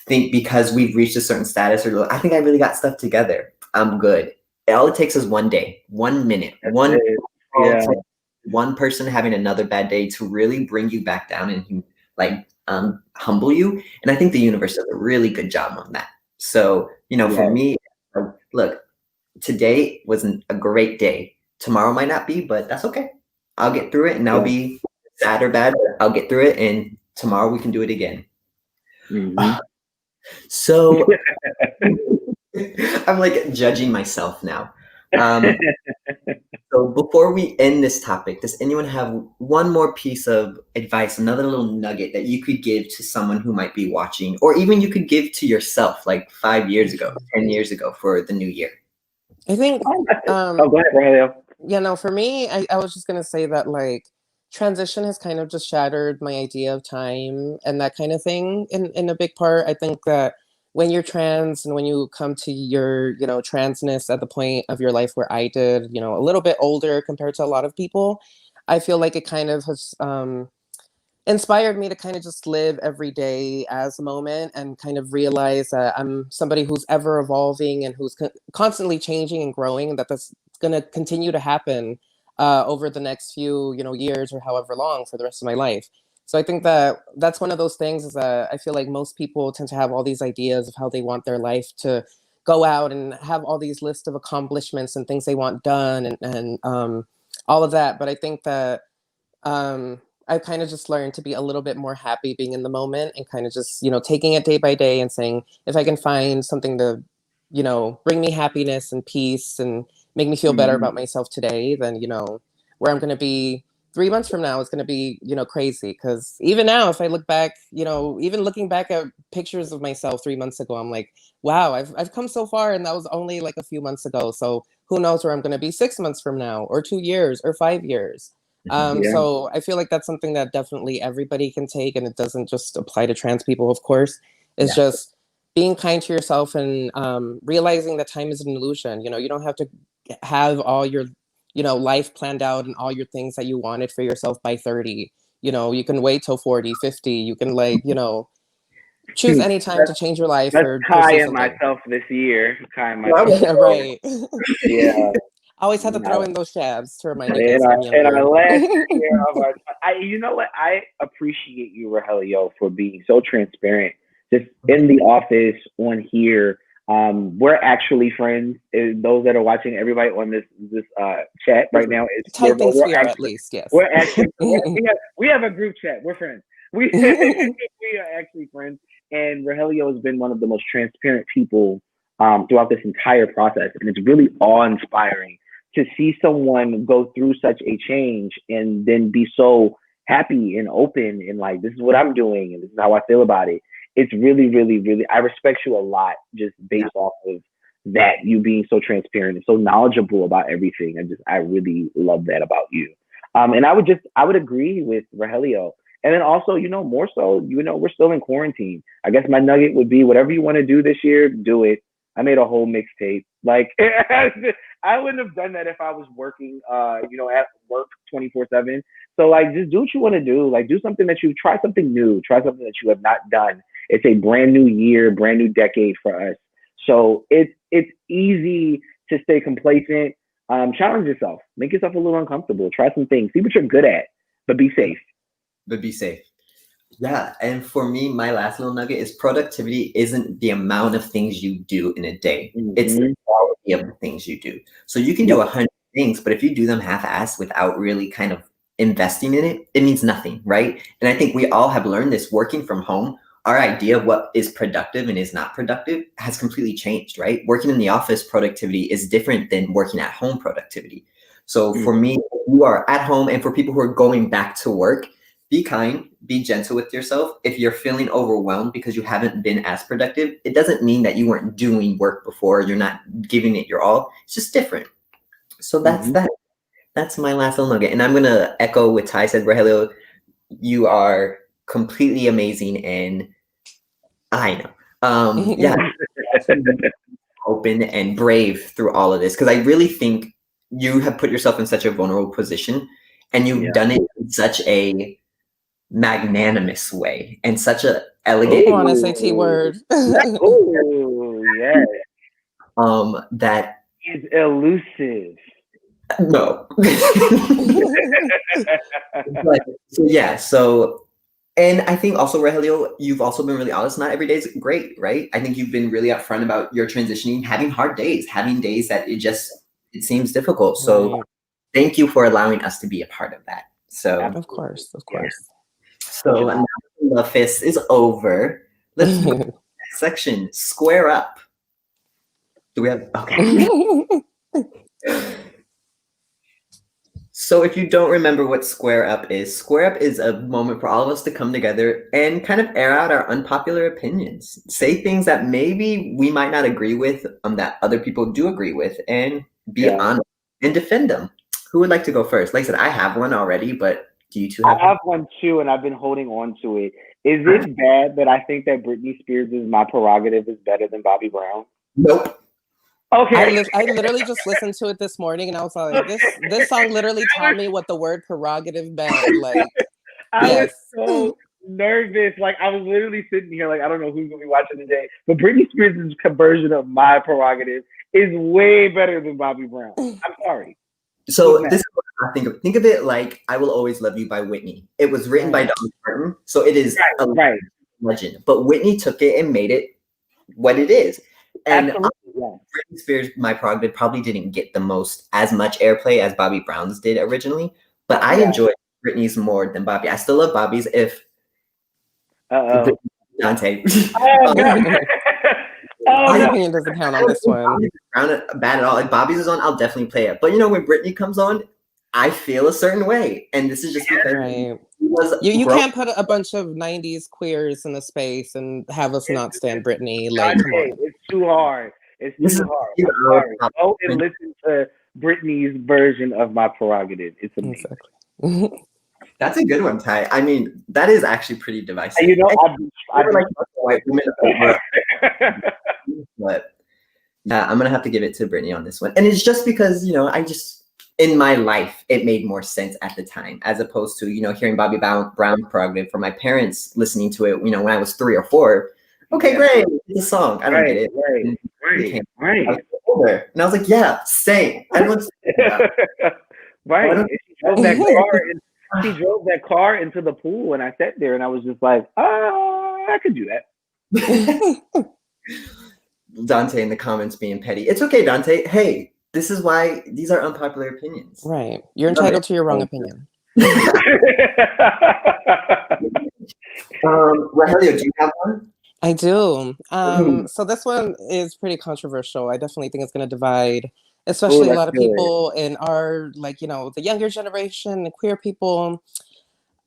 S1: think, because we've reached a certain status, or I think I really got stuff together, I'm good. All it takes is one day, 1 minute, one person having another bad day to really bring you back down and like humble you. And I think the universe does a really good job on that. So, for me, look, today wasn't a great day. Tomorrow might not be, but that's okay. I'll get through it, and I'll be sad or bad, but I'll get through it, and tomorrow we can do it again. So I'm like judging myself now. So before we end this topic, does anyone have one more piece of advice, another little nugget that you could give to someone who might be watching, or even you could give to yourself like 5 years ago, 10 years ago for the new year?
S3: I think,
S2: go ahead, Rogelio.
S3: Yeah, no, for me, I was just going to say that like transition has kind of just shattered my idea of time and that kind of thing in a big part. I think that when you're trans and when you come to your, transness at the point of your life where I did, a little bit older compared to a lot of people, I feel like it kind of has inspired me to kind of just live every day as a moment and kind of realize that I'm somebody who's ever evolving and who's constantly changing and growing, and that's going to continue to happen over the next few, years or however long for the rest of my life. So I think that that's one of those things, is that I feel like most people tend to have all these ideas of how they want their life to go out and have all these lists of accomplishments and things they want done and all of that. But I think that I kind of just learned to be a little bit more happy being in the moment and kind of just, taking it day by day and saying, if I can find something to, bring me happiness and peace and make me feel better about myself today, then, where I'm going to be 3 months from now is going to be, crazy. Because even now, if I look back, even looking back at pictures of myself 3 months ago, I'm like, wow, I've come so far, and that was only like a few months ago. So who knows where I'm going to be 6 months from now, or 2 years, or 5 years. So I feel like that's something that definitely everybody can take, and it doesn't just apply to trans people, of course. It's just being kind to yourself and realizing that time is an illusion. You don't have to have all your life planned out and all your things that you wanted for yourself by 30. You can wait till 40, 50. You can choose any time to change your life.
S2: Let's
S3: or
S2: Kai and myself this year. Kai and myself.
S3: Right.
S2: Yeah.
S3: Always have to throw in those jabs to remind you.
S2: In our last year of our, you know what? I appreciate you, Rogelio, for being so transparent. Just in the office, on here, we're actually friends. Those that are watching, everybody on this chat right now is
S3: we're at least, yes.
S2: We're actually we have a group chat. We're friends. We are actually friends. And Rogelio has been one of the most transparent people throughout this entire process, and it's really awe-inspiring to see someone go through such a change and then be so happy and open and like, this is what I'm doing and this is how I feel about it. It's really, really, really, I respect you a lot just based off of that, you being so transparent and so knowledgeable about everything. I really love that about you. And I would agree with Rogelio. And then also, more so, we're still in quarantine. I guess my nugget would be, whatever you want to do this year, do it. I made a whole mixtape. Like I wouldn't have done that if I was working, at work 24/7. So like, just do what you want to do. Like, do something try something new. Try something that you have not done. It's a brand new year, brand new decade for us. So it's easy to stay complacent. Challenge yourself. Make yourself a little uncomfortable. Try some things. See what you're good at, but be safe.
S1: Yeah, and for me, my last little nugget is productivity isn't the amount of things you do in a day. It's the quality of the things you do. So you can do 100 things, but if you do them half-assed without really kind of investing in it, it means nothing, right? And I think we all have learned this working from home. Our idea of what is productive and is not productive has completely changed, right? Working in the office productivity is different than working at home productivity. So for me, you are at home, and for people who are going back to work, be kind, be gentle with yourself. If you're feeling overwhelmed because you haven't been as productive, it doesn't mean that you weren't doing work before, you're not giving it your all. It's just different. So that's that. That's my last little nugget. And I'm going to echo what Ty said. Rogelio, you are completely amazing, and I know. Yeah, open and brave through all of this, because I really think you have put yourself in such a vulnerable position, and you've done it in such a magnanimous way and such a elegant.
S3: On SAT word.
S2: Yes.
S1: That
S2: is elusive.
S1: No. So and I think also, Rogelio, you've also been really honest. Not every day is great, right? I think you've been really upfront about your transitioning, having hard days, having days that it seems difficult. So thank you for allowing us to be a part of that. So
S3: of course.
S1: So now the fist is over. Let's move to the next section. Square up. Do we have So if you don't remember what Square Up is a moment for all of us to come together and kind of air out our unpopular opinions. Say things that maybe we might not agree with, that other people do agree with, and be honest and defend them. Who would like to go first? Like I said, I have one already, but do you two have
S2: I have one too, and I've been holding on to it. Is it bad that I think that Britney Spears' My Prerogative is better than Bobby Brown?
S1: Nope.
S2: Okay.
S3: I literally just listened to it this morning, and I was like, this song literally taught me what the word prerogative meant. Like,
S2: I was so nervous. Like, I was literally sitting here like, I don't know who's going to be watching today, but Britney Spears' version of My Prerogative is way better than Bobby Brown. I'm sorry.
S1: So this is what I think of. Think of it like "I Will Always Love You" by Whitney. It was written by Dolly Parton, so it is a legend. But Whitney took it and made it what it is. And Britney Spears' My Prerogative probably didn't get as much airplay as Bobby Brown's did originally, but I enjoyed Britney's more than Bobby. I still love Bobby's. Dante.
S3: My opinion doesn't count on this one.
S1: Bad at all. Like Bobby's is on, I'll definitely play it. But when Britney comes on, I feel a certain way, and this is just because
S3: you can't put a bunch of '90s queers in the space and have us not stand Britney. Like, come on.
S2: It's too hard. It's too hard. I'm sorry. Go and listen to Britney's version of My Prerogative. It's amazing.
S3: Exactly.
S1: That's a good one, Ty. I mean, that is actually pretty divisive.
S2: I
S1: like white women over, but yeah, I'm gonna have to give it to Britney on this one, and it's just because in my life it made more sense at the time, as opposed to hearing Bobby Brown Prerogative from my parents, listening to it when I was 3 or 4. Okay, great, it's a song. I don't get it.
S2: Right.
S1: I was older, and I was like, yeah, same. Everyone's
S2: right. She drove that car into the pool, and I sat there, and I was just like, I could do that.
S1: Dante in the comments being petty. It's okay, Dante. Hey, this is why these are unpopular opinions.
S3: Right. You're entitled to your wrong opinion.
S1: Rogelio, do you have one?
S3: I do. So this one is pretty controversial. I definitely think it's going to divide, especially a lot of people in our, the younger generation and queer people.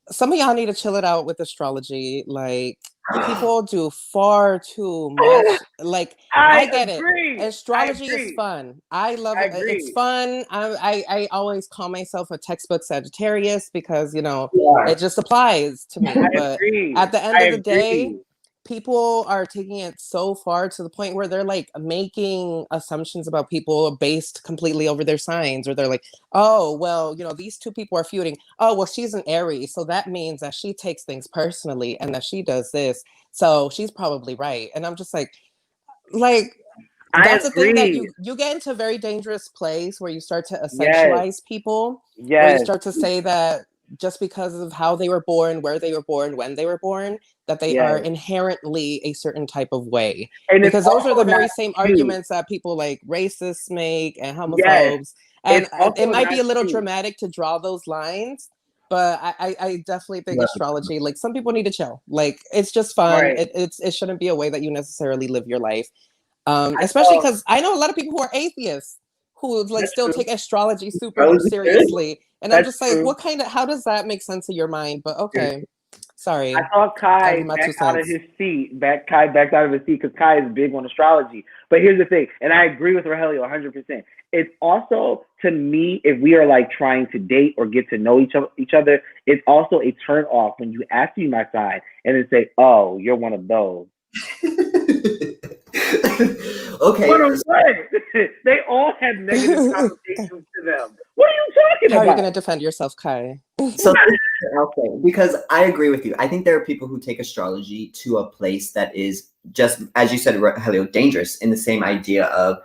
S3: Some of y'all need to chill it out with astrology. Like, people do far too much. Like, I get it. Astrology is fun. I love it. It's fun. I always call myself a textbook Sagittarius because, it just applies to me. But at the end of the day, people are taking it so far to the point where they're like making assumptions about people based completely over their signs, or they're like, oh, well, these two people are feuding. Oh, well, she's an Aries, so that means that she takes things personally and that she does this. So she's probably right. And I'm just like, that's the thing that you get into a very dangerous place where you start to essentialize people. Where you start to say that just because of how they were born, where they were born, when they were born, that they are inherently a certain type of way. And because those are the very same arguments that people like racists make and homophobes. And it might be a little dramatic to draw those lines, but I definitely think astrology, like, some people need to chill. Like, it's just fun. Right. It shouldn't be a way that you necessarily live your life. Especially because I know a lot of people who are atheists who like still take astrology super seriously. And I'm just like, how does that make sense in your mind? But okay. Sorry.
S2: I saw Kai backed out of his seat. Kai backed out of his seat because Kai is big on astrology. But here's the thing, and I agree with Rogelio 100%. It's also, to me, if we are like trying to date or get to know each other, it's also a turn off when you ask me my side and then say, oh, you're one of those.
S1: Okay.
S2: They all have negative connotations to them. What are you talking about?
S3: How are you going to defend yourself, Kai?
S1: So, okay, because I agree with you. I think there are people who take astrology to a place that is just, as you said, Rogelio, dangerous, in the same idea of,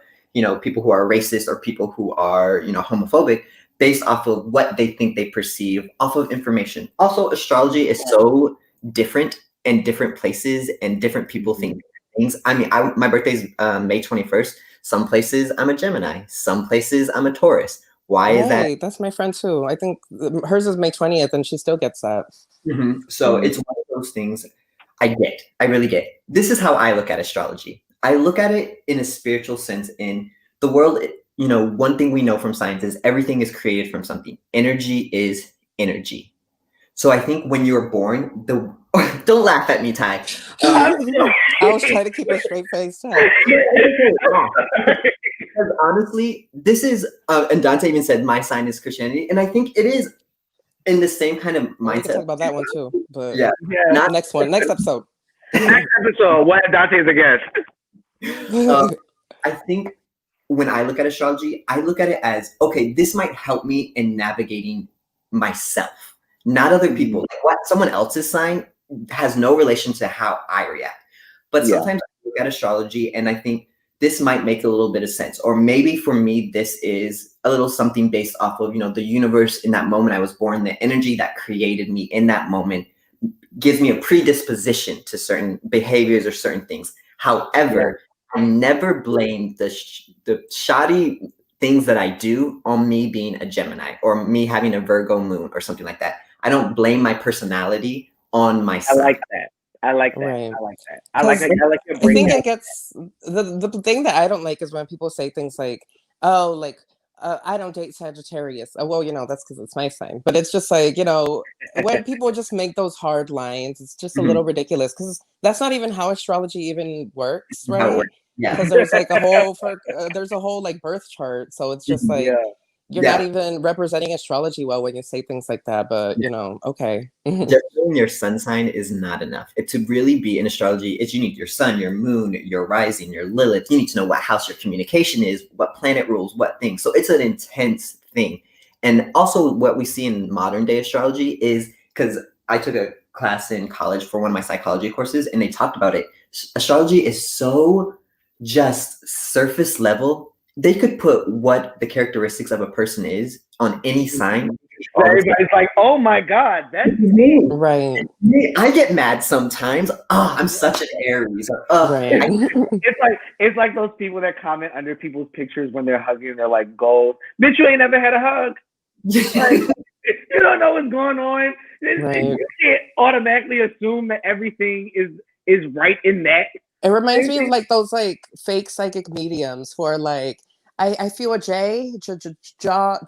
S1: people who are racist or people who are, homophobic, based off of what they think they perceive off of information. Also, astrology is so different in different places, and different people think things. I mean, my birthday's May 21st. Some places I'm a Gemini. Some places I'm a Taurus. Why is that?
S3: That's my friend too. I think hers is May 20th, and she still gets that.
S1: Mm-hmm. So it's one of those things I get. I really get. This is how I look at astrology. I look at it in a spiritual sense. In the world, one thing we know from science is everything is created from something. Energy is energy. So I think when you're born, don't laugh at me, Ty.
S3: I was trying to keep a straight face.
S1: Because honestly, this is, and Dante even said, my sign is Christianity. And I think it is in the same kind of mindset.
S3: We can talk about that one too. But next episode.
S2: Next episode, what Dante is a guest.
S1: I think when I look at astrology, I look at it as, okay, this might help me in navigating myself, not other people. Like, what someone else's sign has no relation to how I react. But sometimes I look at astrology and I think this might make a little bit of sense. Or maybe for me, this is a little something based off of, the universe in that moment I was born, the energy that created me in that moment gives me a predisposition to certain behaviors or certain things. However, I never blame the shoddy things that I do on me being a Gemini or me having a Virgo moon or something like that. I don't blame my personality on myself.
S2: I like that.
S3: Right.
S2: I like your
S3: brain. I think it gets the thing that I don't like is when people say things like, "Oh, like I don't date Sagittarius." Well, that's because it's my sign. But it's just like, when people just make those hard lines, it's just a little ridiculous because that's not even how astrology even works, right?
S1: Yeah.
S3: Because there's like a whole like birth chart, so it's just like. You're not even representing astrology well when you say things like that, but okay.
S1: Just knowing your sun sign is not enough. To really be in astrology, you need your sun, your moon, your rising, your Lilith. You need to know what house your communication is, what planet rules, what things. So it's an intense thing. And also what we see in modern day astrology is, because I took a class in college for one of my psychology courses, and they talked about it. Astrology is so just surface level. They could put what the characteristics of a person is on any sign.
S2: Everybody's like, oh my God, that's
S1: me.
S3: Right.
S1: I get mad sometimes. Oh, I'm such an Aries.
S3: Right.
S2: It's like those people that comment under people's pictures when they're hugging and they're like, gold. Bitch, you ain't never had a hug. Like, you don't know what's going on.
S3: Right.
S2: You can't automatically assume that everything is right in that.
S3: It reminds me of like those like fake psychic mediums who are like, I feel a J, Juan,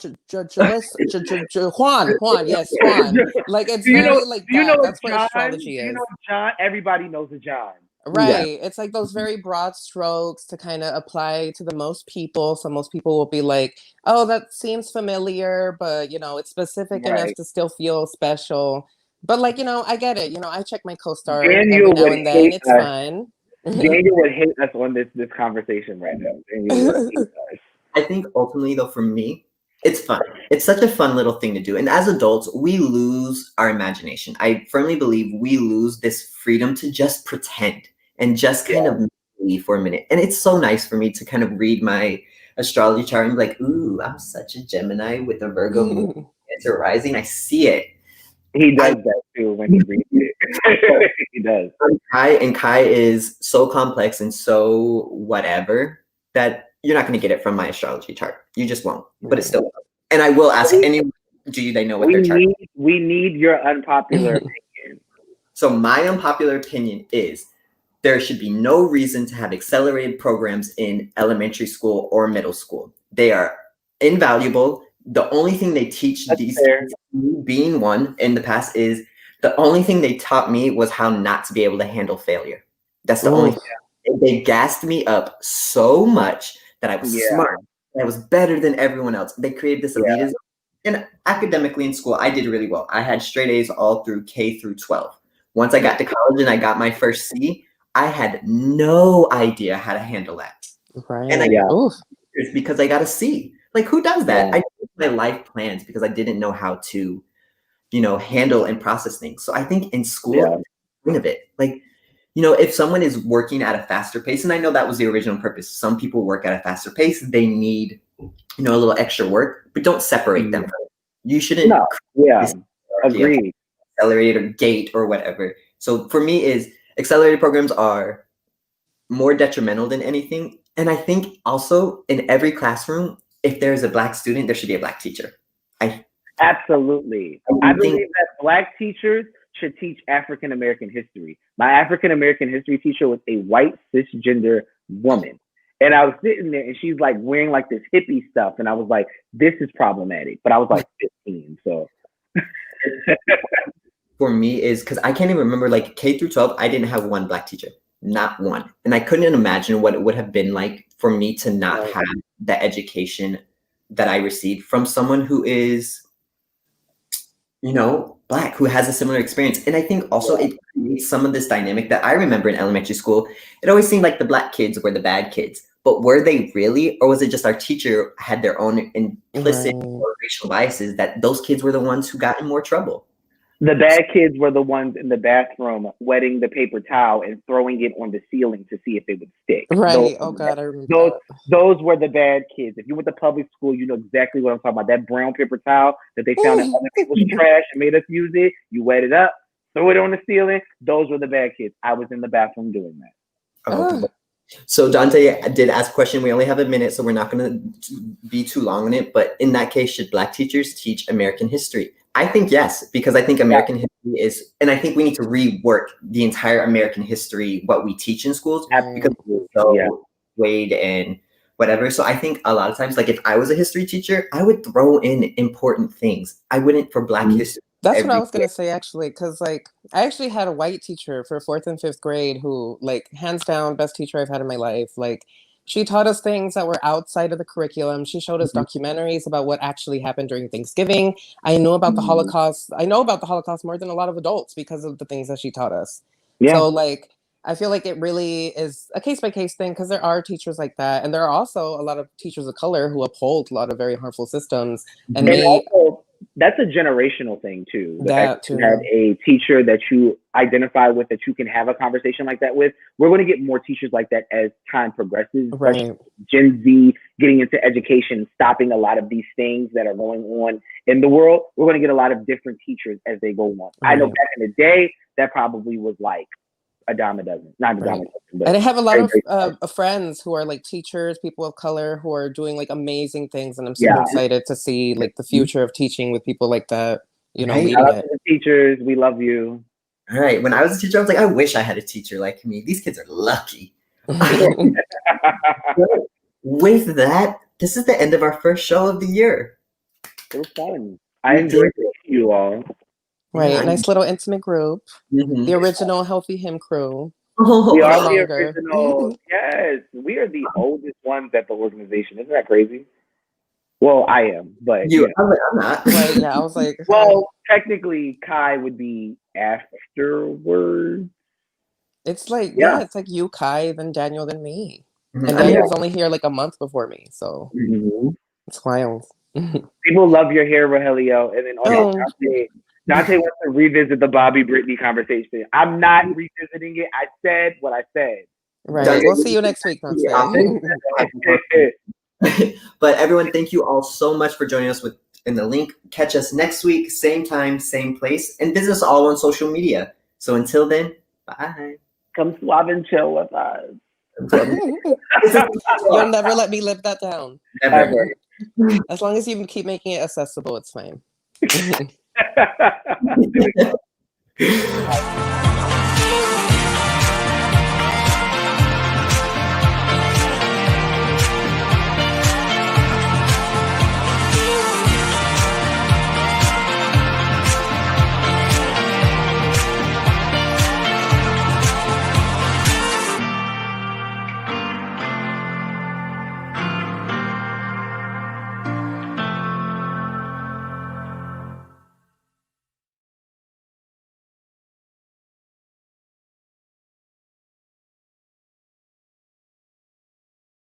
S3: yes, Juan. Like it's very like that. That's what astrology is.
S2: John, everybody knows a John.
S3: Right. It's like those very broad strokes to kind of apply to the most people. So most people will be like, oh, that seems familiar, but it's specific enough to still feel special. But like, I get it. I check my co-star every
S2: Daniel
S3: now
S2: would
S3: and then.
S2: hate
S3: It's
S2: us.
S3: fun.
S2: Daniel would hate us on this conversation right now. Daniel would hate us.
S1: I think ultimately, though, for me, it's fun. It's such a fun little thing to do. And as adults, we lose our imagination. I firmly believe we lose this freedom to just pretend and just kind of believe for a minute. And it's so nice for me to kind of read my astrology chart and be like, ooh, I'm such a Gemini with a Virgo moon, Cancer rising. I see it.
S2: He does that too when he reads it. He does.
S1: Kai is so complex and so whatever that you're not going to get it from my astrology chart. You just won't. But it's still. And I will ask anyone, they know what their chart is?
S2: We need your unpopular opinion.
S1: So my unpopular opinion is there should be no reason to have accelerated programs in elementary school or middle school. They are invaluable. The only thing they teach these kids, being one in the past, is the only thing they taught me was how not to be able to handle failure. That's the only thing. They gassed me up so much that I was smart. I was better than everyone else. They created this elitism. And academically in school, I did really well. I had straight A's all through K through 12. Once I got to college and I got my first C, I had no idea how to handle that.
S3: Right.
S1: And it's because I got a C. Like, who does that? I did my life plans because I didn't know how to, handle and process things. So I think in school, point of it, like, if someone is working at a faster pace, and I know that was the original purpose. Some people work at a faster pace. They need, a little extra work, but don't separate them. You shouldn't.
S2: Agreed.
S1: Accelerated or gate or whatever. So for me, accelerated programs are more detrimental than anything. And I think also in every classroom, if there's a Black student, there should be a Black teacher.
S2: Absolutely. I believe that Black teachers should teach African American history. My African American history teacher was a white cisgender woman. And I was sitting there and she's like wearing like this hippie stuff. And I was like, this is problematic. But I was like 15. So
S1: for me is because I can't even remember, like K through 12, I didn't have one Black teacher, not one. And I couldn't imagine what it would have been like for me to not have the education that I received from someone who is, Black, who has a similar experience. And I think also it creates some of this dynamic that I remember in elementary school. It always seemed like the Black kids were the bad kids, but were they really, or was it just our teacher had their own implicit or racial biases that those kids were the ones who got in more trouble?
S2: The bad kids were the ones in the bathroom wetting the paper towel and throwing it on the ceiling to see if it would stick.
S3: Right. God, I remember
S2: those were the bad kids. If you went to public school, you know exactly what I'm talking about. That brown paper towel that they found in other people's trash and made us use it. You wet it up, throw it on the ceiling. Those were the bad kids. I was in the bathroom doing that.
S1: So Dante did ask a question. We only have a minute, so we're not going to be too long on it. But in that case, should Black teachers teach American history? I think yes, because I think American history is, and I think we need to rework the entire American history, what we teach in schools, because it's so weighed and whatever. So I think a lot of times, like if I was a history teacher, I would throw in important things. I wouldn't for Black history.
S3: That's what I was going to say, actually, because like I actually had a white teacher for 4th and 5th grade who, like, hands down, best teacher I've had in my life. Like, she taught us things that were outside of the curriculum. She showed us documentaries about what actually happened during Thanksgiving. I know about the Holocaust. I know about the Holocaust more than a lot of adults because of the things that she taught us. Yeah. So, like, I feel like it really is a case-by-case thing because there are teachers like that. And there are also a lot of teachers of color who uphold a lot of very harmful systems. And
S2: also, that's a generational thing too.
S3: That too.
S2: You have a teacher that you identify with, that you can have a conversation like that with. We're going to get more teachers like that as time progresses.
S3: Right.
S2: Gen Z getting into education, stopping a lot of these things that are going on in the world. We're going to get a lot of different teachers as they go on. I know back in the day, that probably was like a dime a dozen, not a dime a dozen. But
S3: and I have a lot of friends who are like teachers, people of color who are doing like amazing things, and I'm super excited to see like the future of teaching with people like that. Leading it.
S2: The teachers, we love you.
S1: All right. When I was a teacher, I was like, I wish I had a teacher like me. These kids are lucky. With that, this is the end of our first show of the year.
S2: It was fun. I enjoyed you all.
S3: Right, nice little intimate group. The original Healthy Hymn crew.
S2: We are the original. Yes, we are the oldest ones at the organization. Isn't that crazy? Well, I am, but
S1: You,
S2: yeah.
S1: I'm not.
S3: Right, yeah, I was like,
S2: Well, technically, Kai would be afterwards.
S3: it's like,
S2: Yeah.
S3: yeah, it's like you, Kai, then Daniel, then me.
S1: Mhm.
S3: And
S1: I mean,
S3: Daniel was only here like a month before me, so
S2: Mhm.
S3: it's wild.
S2: People love your hair, Rogelio, and then
S3: Oh.
S2: Dante wants to revisit the Bobby Brittany conversation. I'm not revisiting it. I said what I said.
S3: Right.
S1: Dante,
S3: We'll see you next week, Dante.
S1: But everyone, thank you all so much for joining us in the link. Catch us next week, same time, same place, and visit us all on social media. So until then, bye.
S2: Come swab and chill with us.
S3: You'll never let me live that down.
S1: Never.
S3: As long as you keep making it accessible, it's fine.